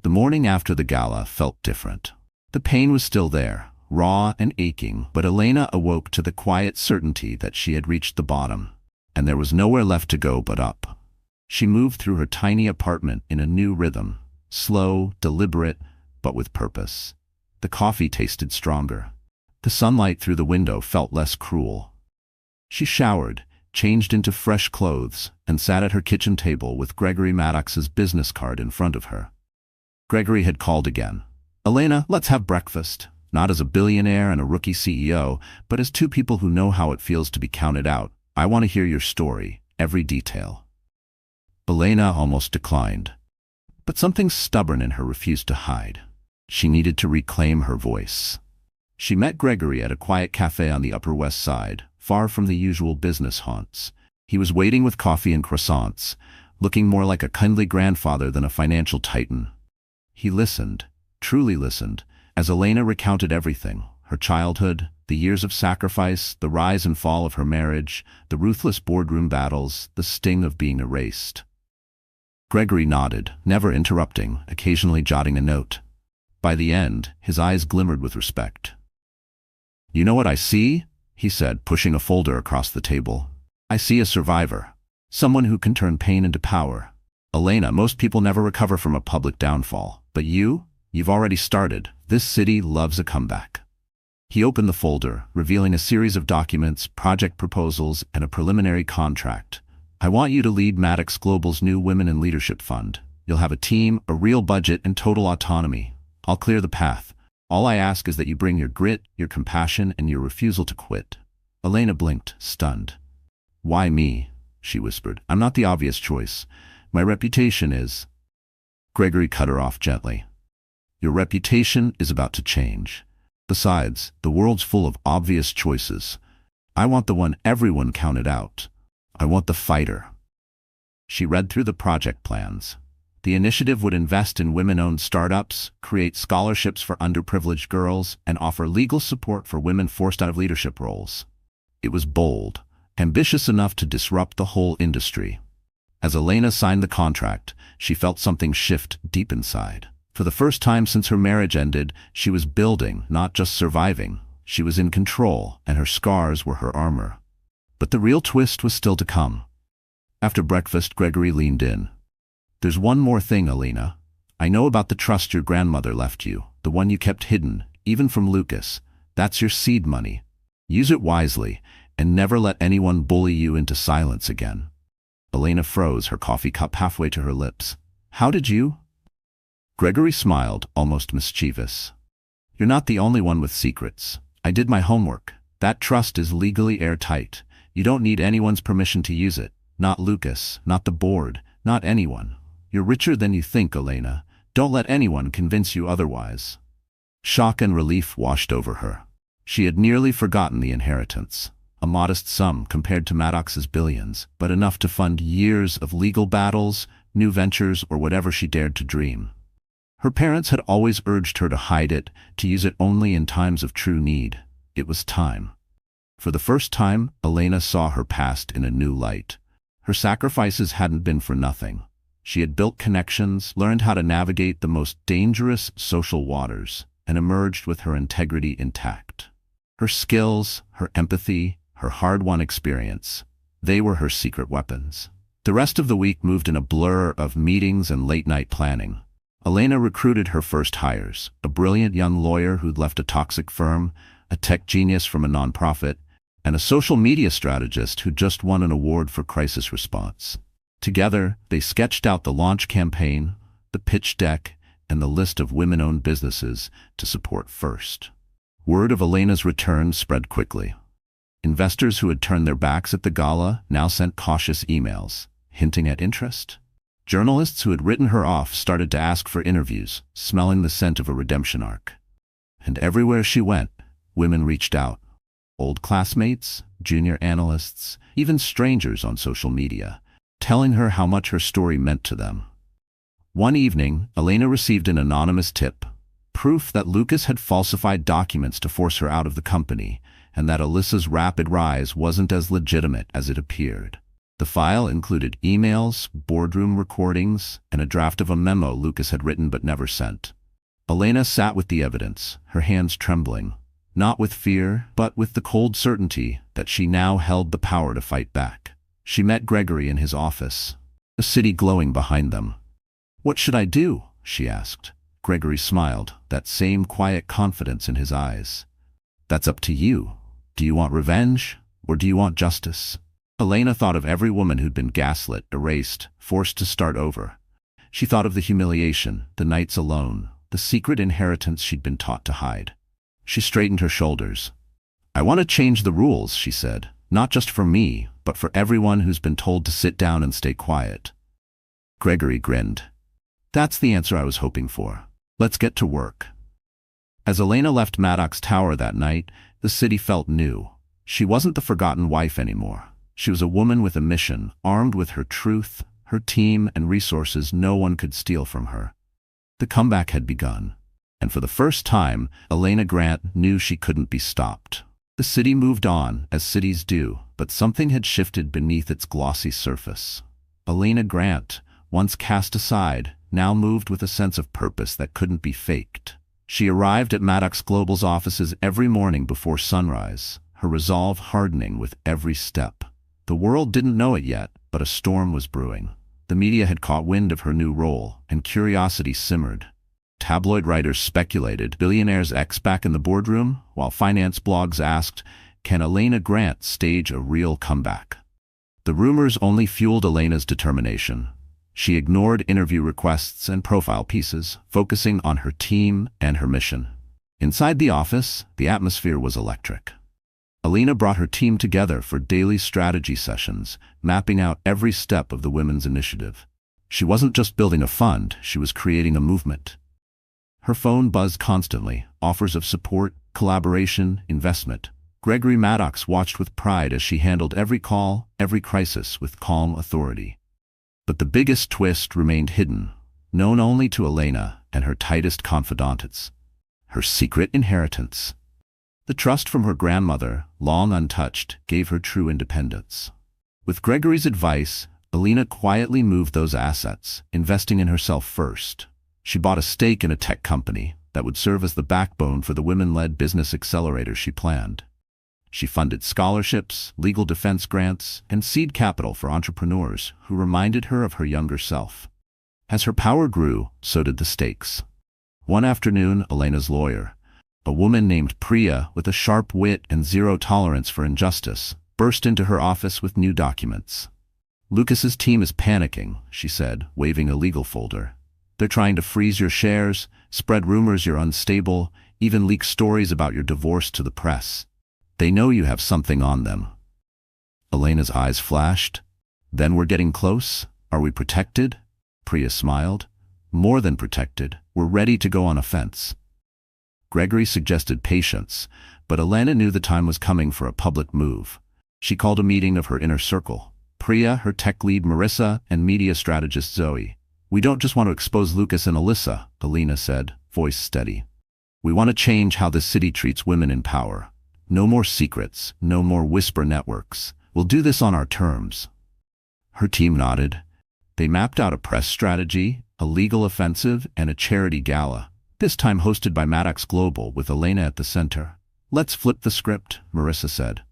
A: The morning after the gala felt different. The pain was still there, raw and aching, but Elena awoke to the quiet certainty that she had reached the bottom, and there was nowhere left to go but up. She moved through her tiny apartment in a new rhythm, slow, deliberate, but with purpose. The coffee tasted stronger. The sunlight through the window felt less cruel. She showered, changed into fresh clothes, and sat at her kitchen table with Gregory Maddox's business card in front of her. Gregory had called again. "Elena, let's have breakfast. Not as a billionaire and a rookie CEO, but as two people who know how it feels to be counted out. I want to hear your story, every detail." Elena almost declined. But something stubborn in her refused to hide. She needed to reclaim her voice. She met Gregory at a quiet cafe on the Upper West Side, far from the usual business haunts. He was waiting with coffee and croissants, looking more like a kindly grandfather than a financial titan. He listened, truly listened, as Elena recounted everything: her childhood, the years of sacrifice, the rise and fall of her marriage, the ruthless boardroom battles, the sting of being erased. Gregory nodded, never interrupting, occasionally jotting a note. By the end, his eyes glimmered with respect. "You know what I see?" he said, pushing a folder across the table. "I see a survivor. Someone who can turn pain into power. Elena, most people never recover from a public downfall. But you've already started. This city loves a comeback." He opened the folder, revealing a series of documents, project proposals, and a preliminary contract. "I want you to lead Maddox Global's new Women in Leadership Fund. You'll have a team, a real budget, and total autonomy. I'll clear the path. All I ask is that you bring your grit, your compassion, and your refusal to quit." Elena blinked, stunned. "Why me?" she whispered. "I'm not the obvious choice. My reputation is—" Gregory cut her off gently. "Your reputation is about to change. Besides, the world's full of obvious choices. I want the one everyone counted out. I want the fighter." She read through the project plans. The initiative would invest in women-owned startups, create scholarships for underprivileged girls, and offer legal support for women forced out of leadership roles. It was bold, ambitious enough to disrupt the whole industry. As Elena signed the contract, she felt something shift deep inside. For the first time since her marriage ended, she was building, not just surviving. She was in control, and her scars were her armor. But the real twist was still to come. After breakfast, Gregory leaned in. "There's one more thing, Elena. I know about the trust your grandmother left you, the one you kept hidden, even from Lucas. That's your seed money. Use it wisely, and never let anyone bully you into silence again." Elena froze, her coffee cup halfway to her lips. "How did you?" Gregory smiled, almost mischievous. "You're not the only one with secrets. I did my homework. That trust is legally airtight. You don't need anyone's permission to use it. Not Lucas, not the board, not anyone. You're richer than you think, Elena. Don't let anyone convince you otherwise." Shock and relief washed over her. She had nearly forgotten the inheritance. A modest sum compared to Maddox's billions, but enough to fund years of legal battles, new ventures, or whatever she dared to dream. Her parents had always urged her to hide it, to use it only in times of true need. It was time. For the first time, Elena saw her past in a new light. Her sacrifices hadn't been for nothing. She had built connections, learned how to navigate the most dangerous social waters, and emerged with her integrity intact. Her skills, her empathy, her hard-won experience, they were her secret weapons. The rest of the week moved in a blur of meetings and late-night planning. Elena recruited her first hires: a brilliant young lawyer who'd left a toxic firm, a tech genius from a nonprofit, and a social media strategist who just won an award for crisis response. Together, they sketched out the launch campaign, the pitch deck, and the list of women-owned businesses to support first. Word of Elena's return spread quickly. Investors who had turned their backs at the gala now sent cautious emails, hinting at interest. Journalists who had written her off started to ask for interviews, smelling the scent of a redemption arc. And everywhere she went, women reached out. Old classmates, junior analysts, even strangers on social media, telling her how much her story meant to them. One evening, Elena received an anonymous tip, proof that Lucas had falsified documents to force her out of the company, and that Alyssa's rapid rise wasn't as legitimate as it appeared. The file included emails, boardroom recordings, and a draft of a memo Lucas had written but never sent. Elena sat with the evidence, her hands trembling, not with fear, but with the cold certainty that she now held the power to fight back. She met Gregory in his office, the city glowing behind them. "What should I do?" she asked. Gregory smiled, that same quiet confidence in his eyes. That's up to you. Do you want revenge, or do you want justice? Elena thought of every woman who'd been gaslit, erased, forced to start over. She thought of the humiliation, the nights alone, the secret inheritance she'd been taught to hide. She straightened her shoulders. I want to change the rules, she said, not just for me, but for everyone who's been told to sit down and stay quiet. Gregory grinned. That's the answer I was hoping for. Let's get to work. As Elena left Maddox Tower that night, the city felt new. She wasn't the forgotten wife anymore. She was a woman with a mission, armed with her truth, her team, and resources no one could steal from her. The comeback had begun, and for the first time, Elena Grant knew she couldn't be stopped. The city moved on, as cities do, but something had shifted beneath its glossy surface. Elena Grant, once cast aside, now moved with a sense of purpose that couldn't be faked. She arrived at Maddox Global's offices every morning before sunrise, her resolve hardening with every step. The world didn't know it yet, but a storm was brewing. The media had caught wind of her new role, and curiosity simmered. Tabloid writers speculated, Billionaire's ex back in the boardroom, while finance blogs asked, can Elena Grant stage a real comeback? The rumors only fueled Elena's determination. She ignored interview requests and profile pieces, focusing on her team and her mission. Inside the office, the atmosphere was electric. Elena brought her team together for daily strategy sessions, mapping out every step of the women's initiative. She wasn't just building a fund, she was creating a movement. Her phone buzzed constantly, offers of support, collaboration, investment. Gregory Maddox watched with pride as she handled every call, every crisis with calm authority. But the biggest twist remained hidden, known only to Elena and her tightest confidantes. Her secret inheritance. The trust from her grandmother, long untouched, gave her true independence. With Gregory's advice, Elena quietly moved those assets, investing in herself first. She bought a stake in a tech company that would serve as the backbone for the women-led business accelerator she planned. She funded scholarships, legal defense grants, and seed capital for entrepreneurs who reminded her of her younger self. As her power grew, so did the stakes. One afternoon, Elena's lawyer, a woman named Priya with a sharp wit and zero tolerance for injustice, burst into her office with new documents. Lucas's team is panicking, she said, waving a legal folder. They're trying to freeze your shares, spread rumors you're unstable, even leak stories about your divorce to the press. They know you have something on them. Elena's eyes flashed. Then we're getting close? Are we protected? Priya smiled. More than protected. We're ready to go on offense. Gregory suggested patience, but Elena knew the time was coming for a public move. She called a meeting of her inner circle. Priya, her tech lead Marissa, and media strategist Zoe. We don't just want to expose Lucas and Alyssa, Elena said, voice steady. We want to change how the city treats women in power. No more secrets, no more whisper networks. We'll do this on our terms. Her team nodded. They mapped out a press strategy, a legal offensive, and a charity gala, this time hosted by Maddox Global with Elena at the center. Let's flip the script, Marissa said.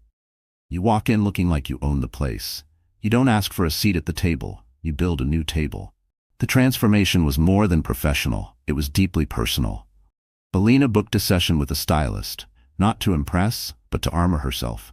A: You walk in looking like you own the place. You don't ask for a seat at the table, you build a new table. The transformation was more than professional, it was deeply personal. Elena booked a session with a stylist, not to impress, but to armor herself.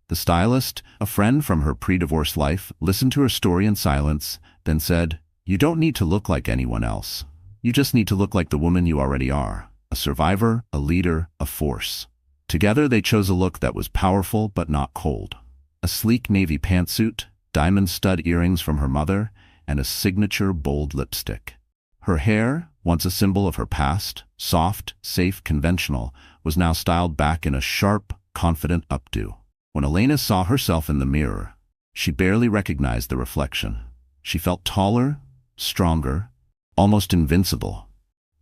A: The stylist, a friend from her pre-divorce life, listened to her story in silence, then said, You don't need to look like anyone else. You just need to look like the woman you already are, a survivor, a leader, a force. Together they chose a look that was powerful but not cold. A sleek navy pantsuit, diamond stud earrings from her mother, and a signature bold lipstick. Her hair, once a symbol of her past, soft, safe, conventional, was now styled back in a sharp, confident updo. When Elena saw herself in the mirror, she barely recognized the reflection. She felt taller, stronger, almost invincible.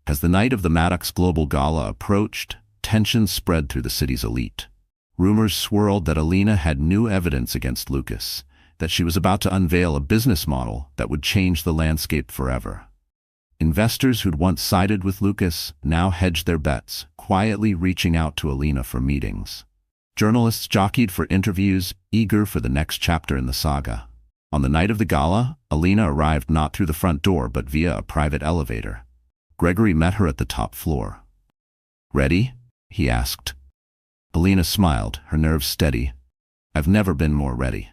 A: As the night of the Maddox Global Gala approached, tension spread through the city's elite. Rumors swirled that Elena had new evidence against Lucas, that she was about to unveil a business model that would change the landscape forever. Investors who'd once sided with Lucas now hedged their bets, quietly reaching out to Elena for meetings. Journalists jockeyed for interviews, eager for the next chapter in the saga. On the night of the gala, Elena arrived not through the front door but via a private elevator. Gregory met her at the top floor. "Ready?" he asked. Elena smiled, her nerves steady. "I've never been more ready."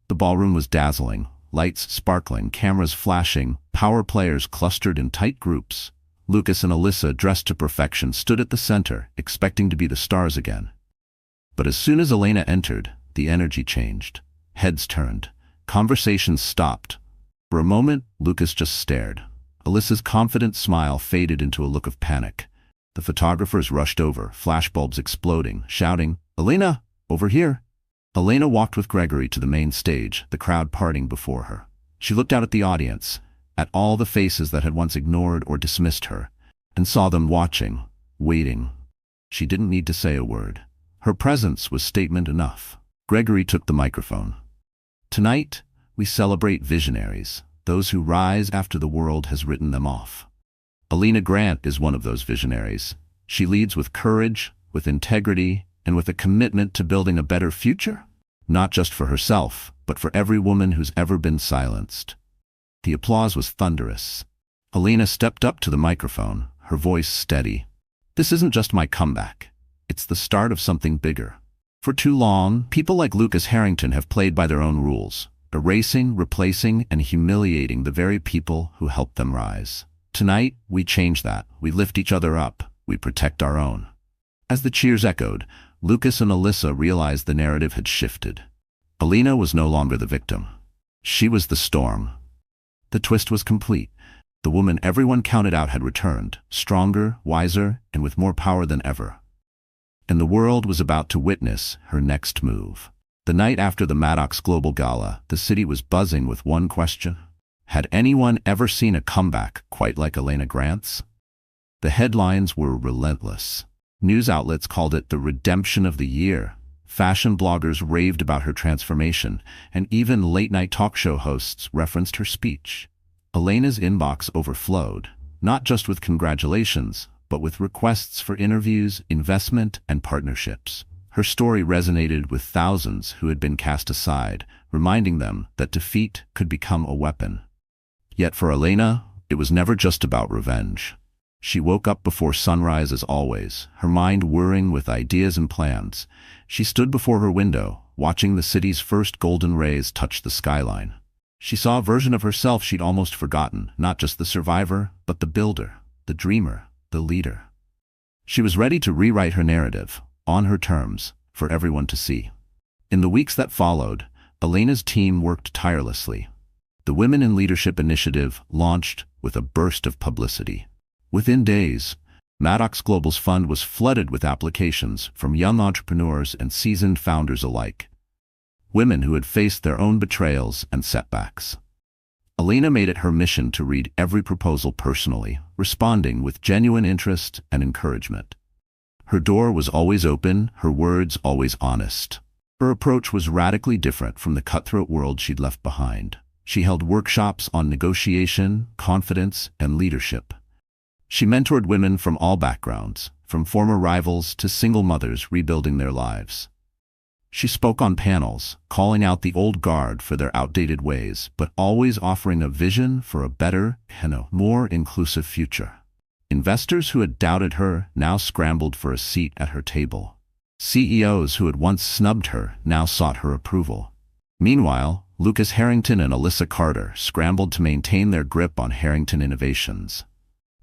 A: The ballroom was dazzling, lights sparkling, cameras flashing, power players clustered in tight groups. Lucas and Alyssa, dressed to perfection, stood at the center, expecting to be the stars again. But as soon as Elena entered, the energy changed. Heads turned. Conversations stopped. For a moment, Lucas just stared. Alyssa's confident smile faded into a look of panic. The photographers rushed over, flashbulbs exploding, shouting, "Elena, over here!" Elena walked with Gregory to the main stage, the crowd parting before her. She looked out at the audience, at all the faces that had once ignored or dismissed her, and saw them watching, waiting. She didn't need to say a word. Her presence was statement enough. Gregory took the microphone. "Tonight, we celebrate visionaries, those who rise after the world has written them off. Elena Grant is one of those visionaries. She leads with courage, with integrity, and with a commitment to building a better future, not just for herself, but for every woman who's ever been silenced." The applause was thunderous. Elena stepped up to the microphone, her voice steady. "This isn't just my comeback. It's the start of something bigger. For too long, people like Lucas Harrington have played by their own rules, erasing, replacing, and humiliating the very people who helped them rise. Tonight, we change that. We lift each other up. We protect our own." As the cheers echoed, Lucas and Alyssa realized the narrative had shifted. Elena was no longer the victim. She was the storm. The twist was complete. The woman everyone counted out had returned, stronger, wiser, and with more power than ever. And the world was about to witness her next move. The night after the Maddox Global Gala, the city was buzzing with one question. Had anyone ever seen a comeback quite like Elena Grant's? The headlines were relentless. News outlets called it the redemption of the year. Fashion bloggers raved about her transformation, and even late-night talk show hosts referenced her speech. Elena's inbox overflowed, not just with congratulations, but with requests for interviews, investment, and partnerships. Her story resonated with thousands who had been cast aside, reminding them that defeat could become a weapon. Yet for Elena, it was never just about revenge. She woke up before sunrise as always, her mind whirring with ideas and plans. She stood before her window, watching the city's first golden rays touch the skyline. She saw a version of herself she'd almost forgotten, not just the survivor, but the builder, the dreamer, the leader. She was ready to rewrite her narrative, on her terms, for everyone to see. In the weeks that followed, Elena's team worked tirelessly. The Women in Leadership initiative launched with a burst of publicity. Within days, Maddox Global's fund was flooded with applications from young entrepreneurs and seasoned founders alike. Women who had faced their own betrayals and setbacks. Elena made it her mission to read every proposal personally, responding with genuine interest and encouragement. Her door was always open, her words always honest. Her approach was radically different from the cutthroat world she'd left behind. She held workshops on negotiation, confidence, and leadership. She mentored women from all backgrounds, from former rivals to single mothers rebuilding their lives. She spoke on panels, calling out the old guard for their outdated ways, but always offering a vision for a better and a more inclusive future. Investors who had doubted her now scrambled for a seat at her table. CEOs who had once snubbed her now sought her approval. Meanwhile, Lucas Harrington and Alyssa Carter scrambled to maintain their grip on Harrington Innovations.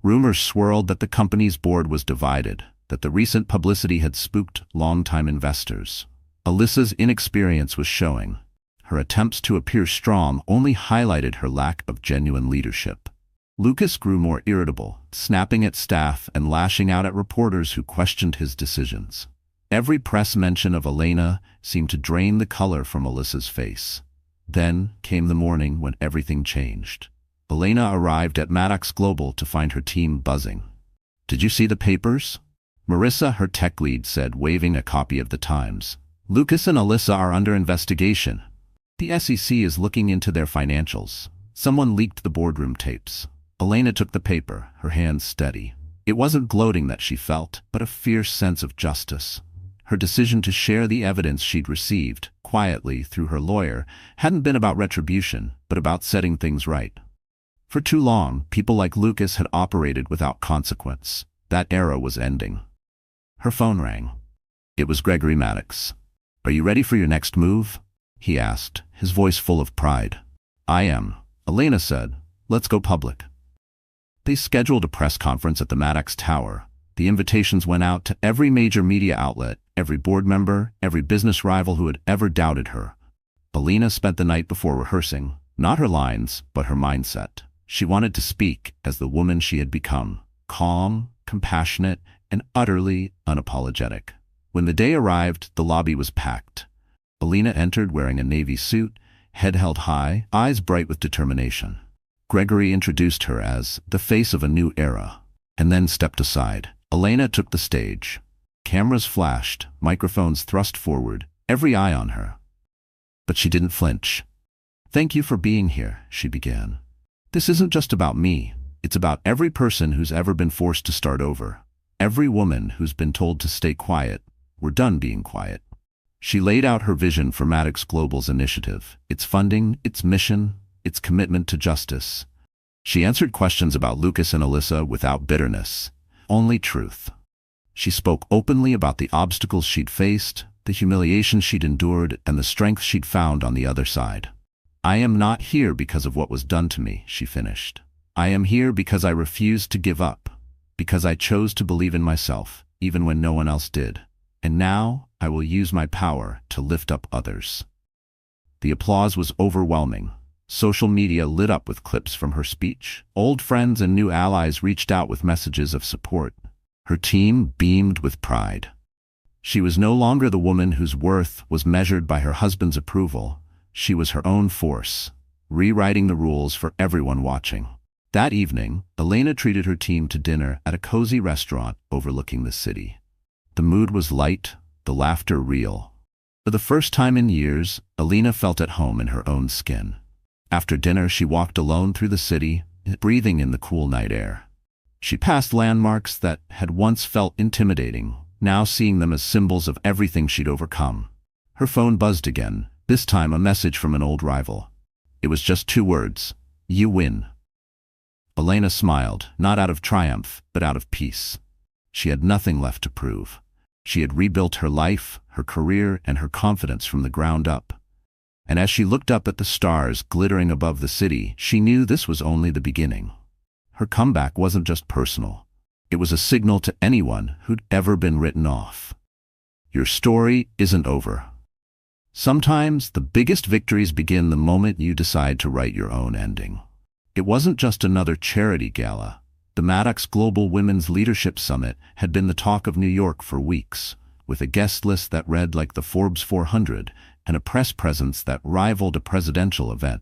A: Rumors swirled that the company's board was divided, that the recent publicity had spooked longtime investors. Alyssa's inexperience was showing. Her attempts to appear strong only highlighted her lack of genuine leadership. Lucas grew more irritable, snapping at staff and lashing out at reporters who questioned his decisions. Every press mention of Elena seemed to drain the color from Alyssa's face. Then came the morning when everything changed. Elena arrived at Maddox Global to find her team buzzing. "Did you see the papers?" Marissa, her tech lead, said, waving a copy of the Times. "Lucas and Alyssa are under investigation. The SEC is looking into their financials. Someone leaked the boardroom tapes." Elena took the paper, her hands steady. It wasn't gloating that she felt, but a fierce sense of justice. Her decision to share the evidence she'd received, quietly through her lawyer, hadn't been about retribution, but about setting things right. For too long, people like Lucas had operated without consequence. That era was ending. Her phone rang. It was Gregory Maddox. "Are you ready for your next move?" he asked, his voice full of pride. "I am," Elena said. "Let's go public." They scheduled a press conference at the Maddox Tower. The invitations went out to every major media outlet, every board member, every business rival who had ever doubted her. Elena spent the night before rehearsing, not her lines, but her mindset. She wanted to speak as the woman she had become, calm, compassionate, and utterly unapologetic. When the day arrived, the lobby was packed. Elena entered wearing a navy suit, head held high, eyes bright with determination. Gregory introduced her as the face of a new era, and then stepped aside. Elena took the stage. Cameras flashed, microphones thrust forward, every eye on her. But she didn't flinch. "Thank you for being here," she began. "This isn't just about me. It's about every person who's ever been forced to start over. Every woman who's been told to stay quiet. We're done being quiet." She laid out her vision for Maddox Global's initiative, its funding, its mission, its commitment to justice. She answered questions about Lucas and Alyssa without bitterness, only truth. She spoke openly about the obstacles she'd faced, the humiliation she'd endured, and the strength she'd found on the other side. "I am not here because of what was done to me," she finished. "I am here because I refused to give up, because I chose to believe in myself, even when no one else did. And now I will use my power to lift up others." The applause was overwhelming. Social media lit up with clips from her speech. Old friends and new allies reached out with messages of support. Her team beamed with pride. She was no longer the woman whose worth was measured by her husband's approval. She was her own force, rewriting the rules for everyone watching. That evening, Elena treated her team to dinner at a cozy restaurant overlooking the city. The mood was light, the laughter real. For the first time in years, Elena felt at home in her own skin. After dinner, she walked alone through the city, breathing in the cool night air. She passed landmarks that had once felt intimidating, now seeing them as symbols of everything she'd overcome. Her phone buzzed again, this time a message from an old rival. It was just 2 words: "You win." Elena smiled, not out of triumph, but out of peace. She had nothing left to prove. She had rebuilt her life, her career, and her confidence from the ground up. And as she looked up at the stars glittering above the city, she knew this was only the beginning. Her comeback wasn't just personal. It was a signal to anyone who'd ever been written off. Your story isn't over. Sometimes the biggest victories begin the moment you decide to write your own ending. It wasn't just another charity gala. The Maddox Global Women's Leadership Summit had been the talk of New York for weeks, with a guest list that read like the Forbes 400 and a press presence that rivaled a presidential event.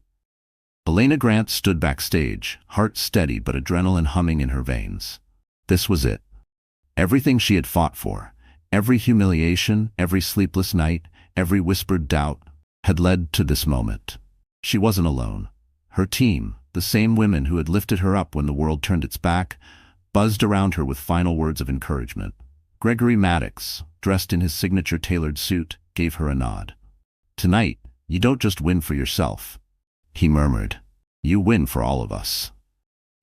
A: Elena Grant stood backstage, heart steady but adrenaline humming in her veins. This was it. Everything she had fought for, every humiliation, every sleepless night, every whispered doubt, had led to this moment. She wasn't alone. Her team, the same women who had lifted her up when the world turned its back, buzzed around her with final words of encouragement. Gregory Maddox, dressed in his signature tailored suit, gave her a nod. "Tonight, you don't just win for yourself," he murmured. "You win for all of us."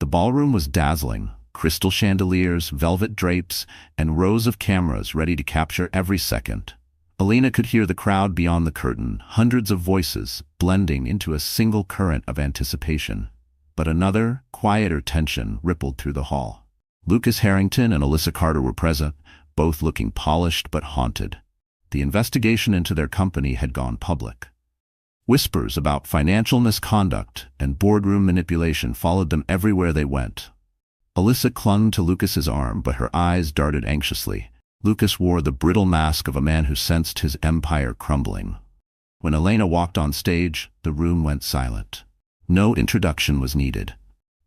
A: The ballroom was dazzling. Crystal chandeliers, velvet drapes, and rows of cameras ready to capture every second. Elena could hear the crowd beyond the curtain, hundreds of voices, blending into a single current of anticipation. But another, quieter tension rippled through the hall. Lucas Harrington and Alyssa Carter were present, both looking polished but haunted. The investigation into their company had gone public. Whispers about financial misconduct and boardroom manipulation followed them everywhere they went. Alyssa clung to Lucas's arm, but her eyes darted anxiously. Lucas wore the brittle mask of a man who sensed his empire crumbling. When Elena walked on stage, the room went silent. No introduction was needed.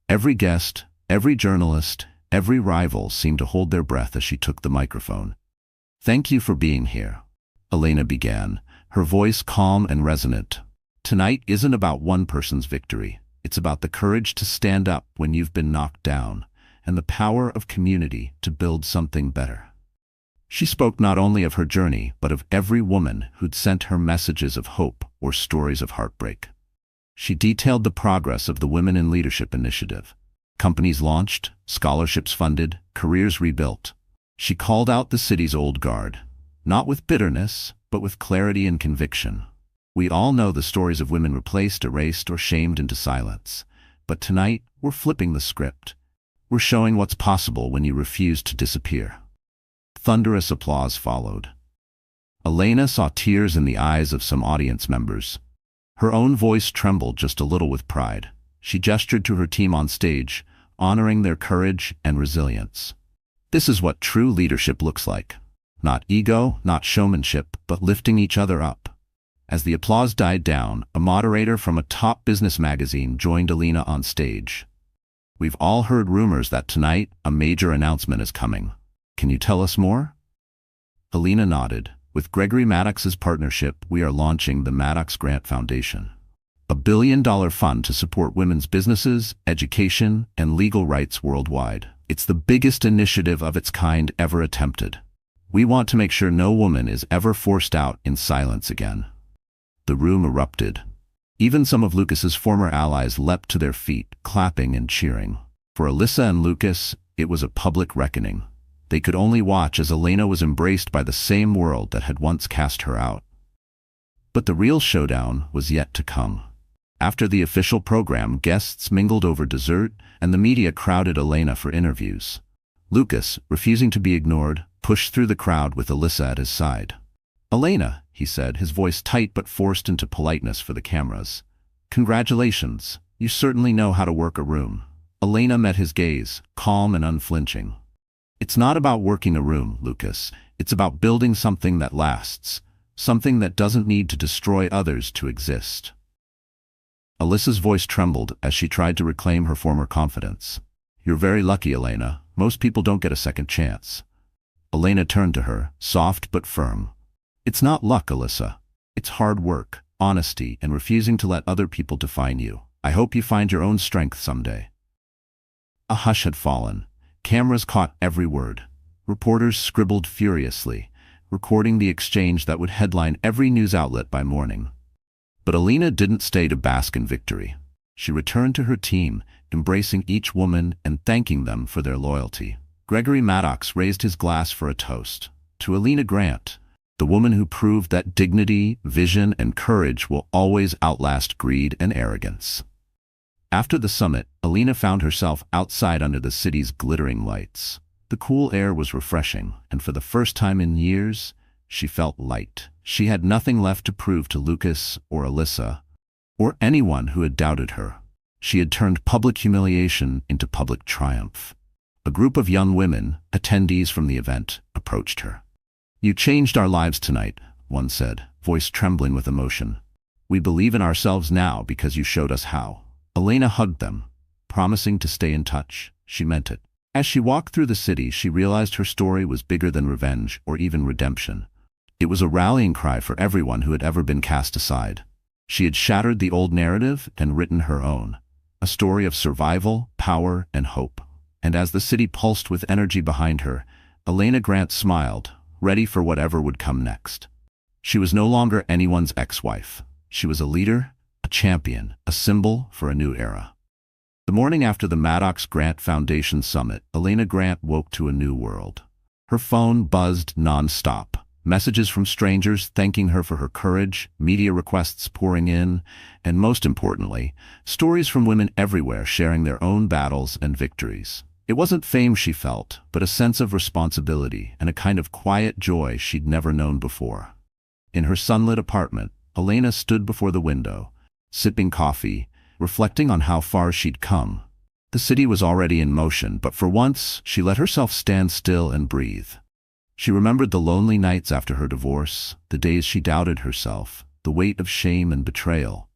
A: Every guest, every journalist, every rival seemed to hold their breath as she took the microphone. "Thank you for being here," Elena began, her voice calm and resonant. "Tonight isn't about one person's victory. It's about the courage to stand up when you've been knocked down, and the power of community to build something better." She spoke not only of her journey, but of every woman who'd sent her messages of hope or stories of heartbreak. She detailed the progress of the Women in Leadership initiative. Companies launched, scholarships funded, careers rebuilt. She called out the city's old guard, not with bitterness, but with clarity and conviction. We all know the stories of women replaced, erased, or shamed into silence. But tonight, we're flipping the script. We're showing what's possible when you refuse to disappear. Thunderous applause followed. Elena saw tears in the eyes of some audience members. Her own voice trembled just a little with pride. She gestured to her team on stage, honoring their courage and resilience. This is what true leadership looks like. Not ego, not showmanship, but lifting each other up. As the applause died down, a moderator from a top business magazine joined Elena on stage. We've all heard rumors that tonight a major announcement is coming. Can you tell us more? Elena nodded. With Gregory Maddox's partnership, we are launching the Maddox Grant Foundation, a $1 billion fund to support women's businesses, education, and legal rights worldwide. It's the biggest initiative of its kind ever attempted. We want to make sure no woman is ever forced out in silence again. The room erupted. Even some of Lucas's former allies leapt to their feet, clapping and cheering. For Alyssa and Lucas, it was a public reckoning. They could only watch as Elena was embraced by the same world that had once cast her out. But the real showdown was yet to come. After the official program, guests mingled over dessert, and the media crowded Elena for interviews. Lucas, refusing to be ignored, pushed through the crowd with Alyssa at his side. "Elena," he said, his voice tight but forced into politeness for the cameras. "Congratulations. You certainly know how to work a room." Elena met his gaze, calm and unflinching. "It's not about working a room, Lucas. It's about building something that lasts, something that doesn't need to destroy others to exist." Alyssa's voice trembled as she tried to reclaim her former confidence. "You're very lucky, Elena. Most people don't get a second chance." Elena turned to her, soft but firm. "It's not luck, Alyssa. It's hard work, honesty, and refusing to let other people define you. I hope you find your own strength someday." A hush had fallen. Cameras caught every word. Reporters scribbled furiously, recording the exchange that would headline every news outlet by morning. But Elena didn't stay to bask in victory. She returned to her team, embracing each woman and thanking them for their loyalty. Gregory Maddox raised his glass for a toast. To Elena Grant, the woman who proved that dignity, vision, and courage will always outlast greed and arrogance. After the summit, Elena found herself outside under the city's glittering lights. The cool air was refreshing, and for the first time in years, she felt light. She had nothing left to prove to Lucas or Alyssa, or anyone who had doubted her. She had turned public humiliation into public triumph. A group of young women, attendees from the event, approached her. "You changed our lives tonight," one said, voice trembling with emotion. "We believe in ourselves now because you showed us how." Elena hugged them, promising to stay in touch. She meant it. As she walked through the city, she realized her story was bigger than revenge or even redemption. It was a rallying cry for everyone who had ever been cast aside. She had shattered the old narrative and written her own, a story of survival, power, and hope. And as the city pulsed with energy behind her, Elena Grant smiled, ready for whatever would come next. She was no longer anyone's ex-wife. She was a leader, a champion, a symbol for a new era. The morning after the Maddox Grant Foundation Summit, Elena Grant woke to a new world. Her phone buzzed non-stop. Messages from strangers thanking her for her courage, media requests pouring in, and most importantly, stories from women everywhere sharing their own battles and victories. It wasn't fame she felt, but a sense of responsibility and a kind of quiet joy she'd never known before. In her sunlit apartment, Elena stood before the window, sipping coffee, reflecting on how far she'd come. The city was already in motion, but for once, she let herself stand still and breathe. She remembered the lonely nights after her divorce, the days she doubted herself, the weight of shame and betrayal.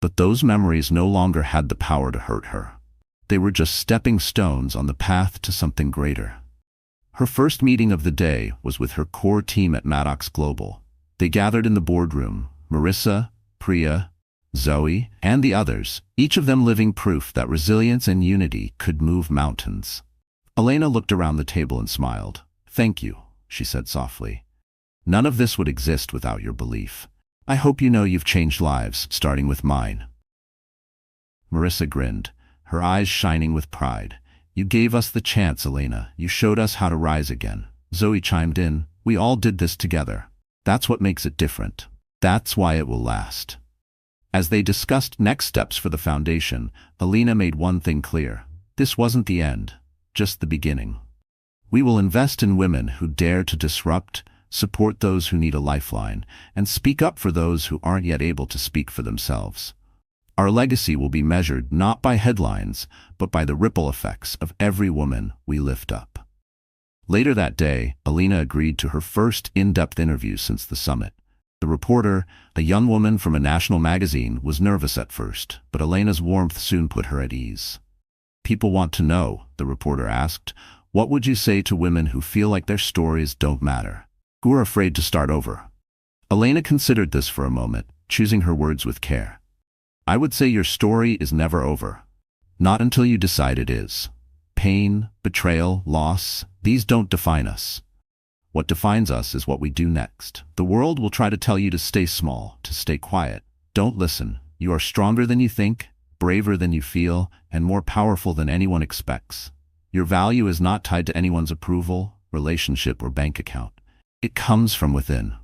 A: But those memories no longer had the power to hurt her. They were just stepping stones on the path to something greater. Her first meeting of the day was with her core team at Maddox Global. They gathered in the boardroom, Marissa, Priya, Zoe, and the others, each of them living proof that resilience and unity could move mountains. Elena looked around the table and smiled. "Thank you," she said softly. "None of this would exist without your belief. I hope you know you've changed lives, starting with mine." Marissa grinned, her eyes shining with pride. You gave us the chance, Elena. You showed us how to rise again. Zoe chimed in. We all did this together. That's what makes it different. That's why it will last. As they discussed next steps for the foundation, Elena made one thing clear. This wasn't the end, just the beginning. We will invest in women who dare to disrupt, support those who need a lifeline, and speak up for those who aren't yet able to speak for themselves. Our legacy will be measured not by headlines, but by the ripple effects of every woman we lift up. Later that day, Elena agreed to her first in-depth interview since the summit. The reporter, a young woman from a national magazine, was nervous at first, but Elena's warmth soon put her at ease. People want to know, the reporter asked. What would you say to women who feel like their stories don't matter, who are afraid to start over? Elena considered this for a moment, choosing her words with care. I would say your story is never over. Not until you decide it is. Pain, betrayal, loss, these don't define us. What defines us is what we do next. The world will try to tell you to stay small, to stay quiet. Don't listen. You are stronger than you think, braver than you feel, and more powerful than anyone expects. Your value is not tied to anyone's approval, relationship, or bank account. It comes from within.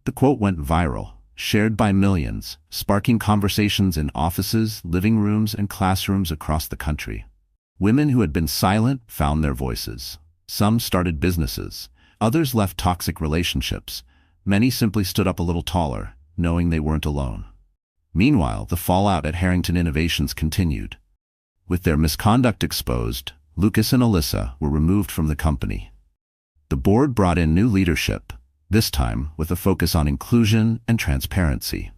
A: The quote went viral, shared by millions, sparking conversations in offices, living rooms, and classrooms across the country. Women who had been silent found their voices. Some started businesses. Others left toxic relationships. Many simply stood up a little taller, knowing they weren't alone. Meanwhile, the fallout at Harrington Innovations continued. With their misconduct exposed, Lucas and Alyssa were removed from the company. The board brought in new leadership, this time with a focus on inclusion and transparency.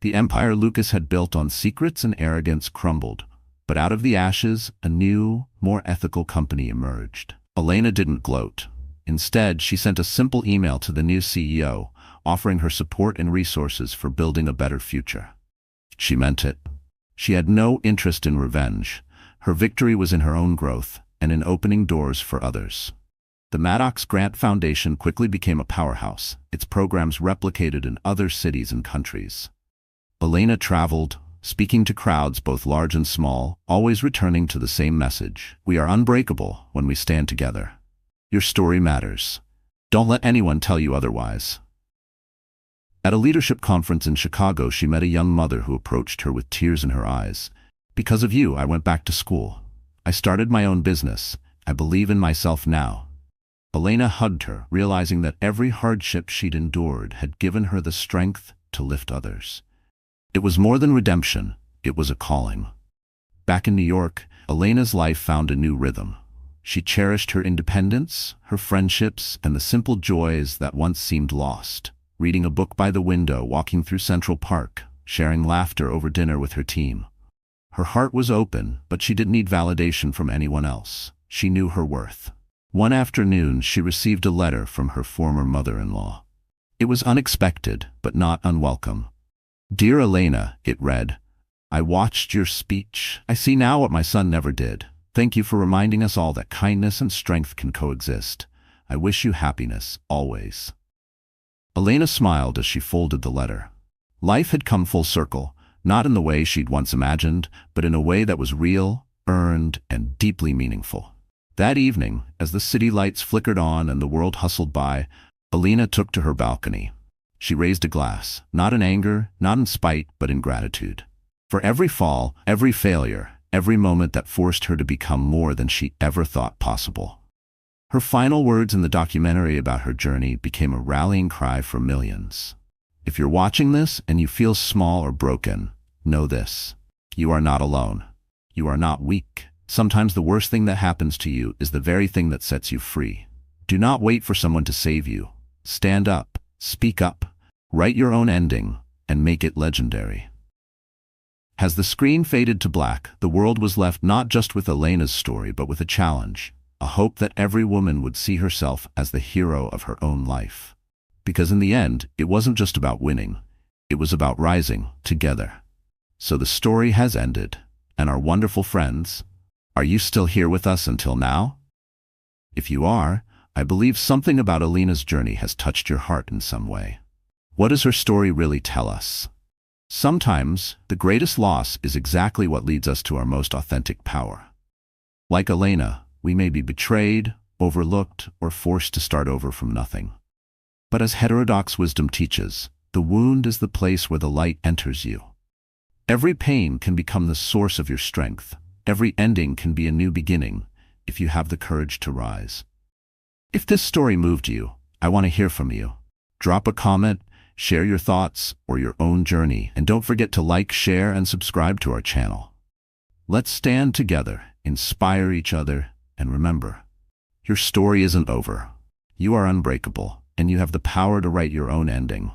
A: The empire Lucas had built on secrets and arrogance crumbled, but out of the ashes, a new, more ethical company emerged. Elena didn't gloat. Instead, she sent a simple email to the new CEO, offering her support and resources for building a better future. She meant it. She had no interest in revenge. Her victory was in her own growth and in opening doors for others. The Maddox Grant Foundation quickly became a powerhouse, its programs replicated in other cities and countries. Elena traveled, speaking to crowds both large and small, always returning to the same message. We are unbreakable when we stand together. Your story matters. Don't let anyone tell you otherwise. At a leadership conference in Chicago, she met a young mother who approached her with tears in her eyes. Because of you, I went back to school. I started my own business. I believe in myself now. Elena hugged her, realizing that every hardship she'd endured had given her the strength to lift others. It was more than redemption, it was a calling. Back in New York, Elena's life found a new rhythm. She cherished her independence, her friendships, and the simple joys that once seemed lost. Reading a book by the window, walking through Central Park, sharing laughter over dinner with her team. Her heart was open, but she didn't need validation from anyone else. She knew her worth. One afternoon, she received a letter from her former mother-in-law. It was unexpected, but not unwelcome. Dear Elena, it read, I watched your speech. I see now what my son never did. Thank you for reminding us all that kindness and strength can coexist. I wish you happiness, always. Elena smiled as she folded the letter. Life had come full circle, not in the way she'd once imagined, but in a way that was real, earned, and deeply meaningful. That evening, as the city lights flickered on and the world hustled by, Elena took to her balcony. She raised a glass, not in anger, not in spite, but in gratitude. For every fall, every failure, every moment that forced her to become more than she ever thought possible. Her final words in the documentary about her journey became a rallying cry for millions. If you're watching this and you feel small or broken, know this. You are not alone. You are not weak. Sometimes the worst thing that happens to you is the very thing that sets you free. Do not wait for someone to save you. Stand up, speak up, write your own ending, and make it legendary. As the screen faded to black, the world was left not just with Elena's story, but with a challenge, a hope that every woman would see herself as the hero of her own life. Because in the end, it wasn't just about winning, it was about rising together. So the story has ended, and our wonderful friends, are you still here with us until now? If you are, I believe something about Elena's journey has touched your heart in some way. What does her story really tell us? Sometimes, the greatest loss is exactly what leads us to our most authentic power. Like Elena, we may be betrayed, overlooked, or forced to start over from nothing. But as heterodox wisdom teaches, the wound is the place where the light enters you. Every pain can become the source of your strength. Every ending can be a new beginning, if you have the courage to rise. If this story moved you, I want to hear from you. Drop a comment, share your thoughts or your own journey, and don't forget to like, share, and subscribe to our channel. Let's stand together, inspire each other, and remember, your story isn't over. You are unbreakable, and you have the power to write your own ending.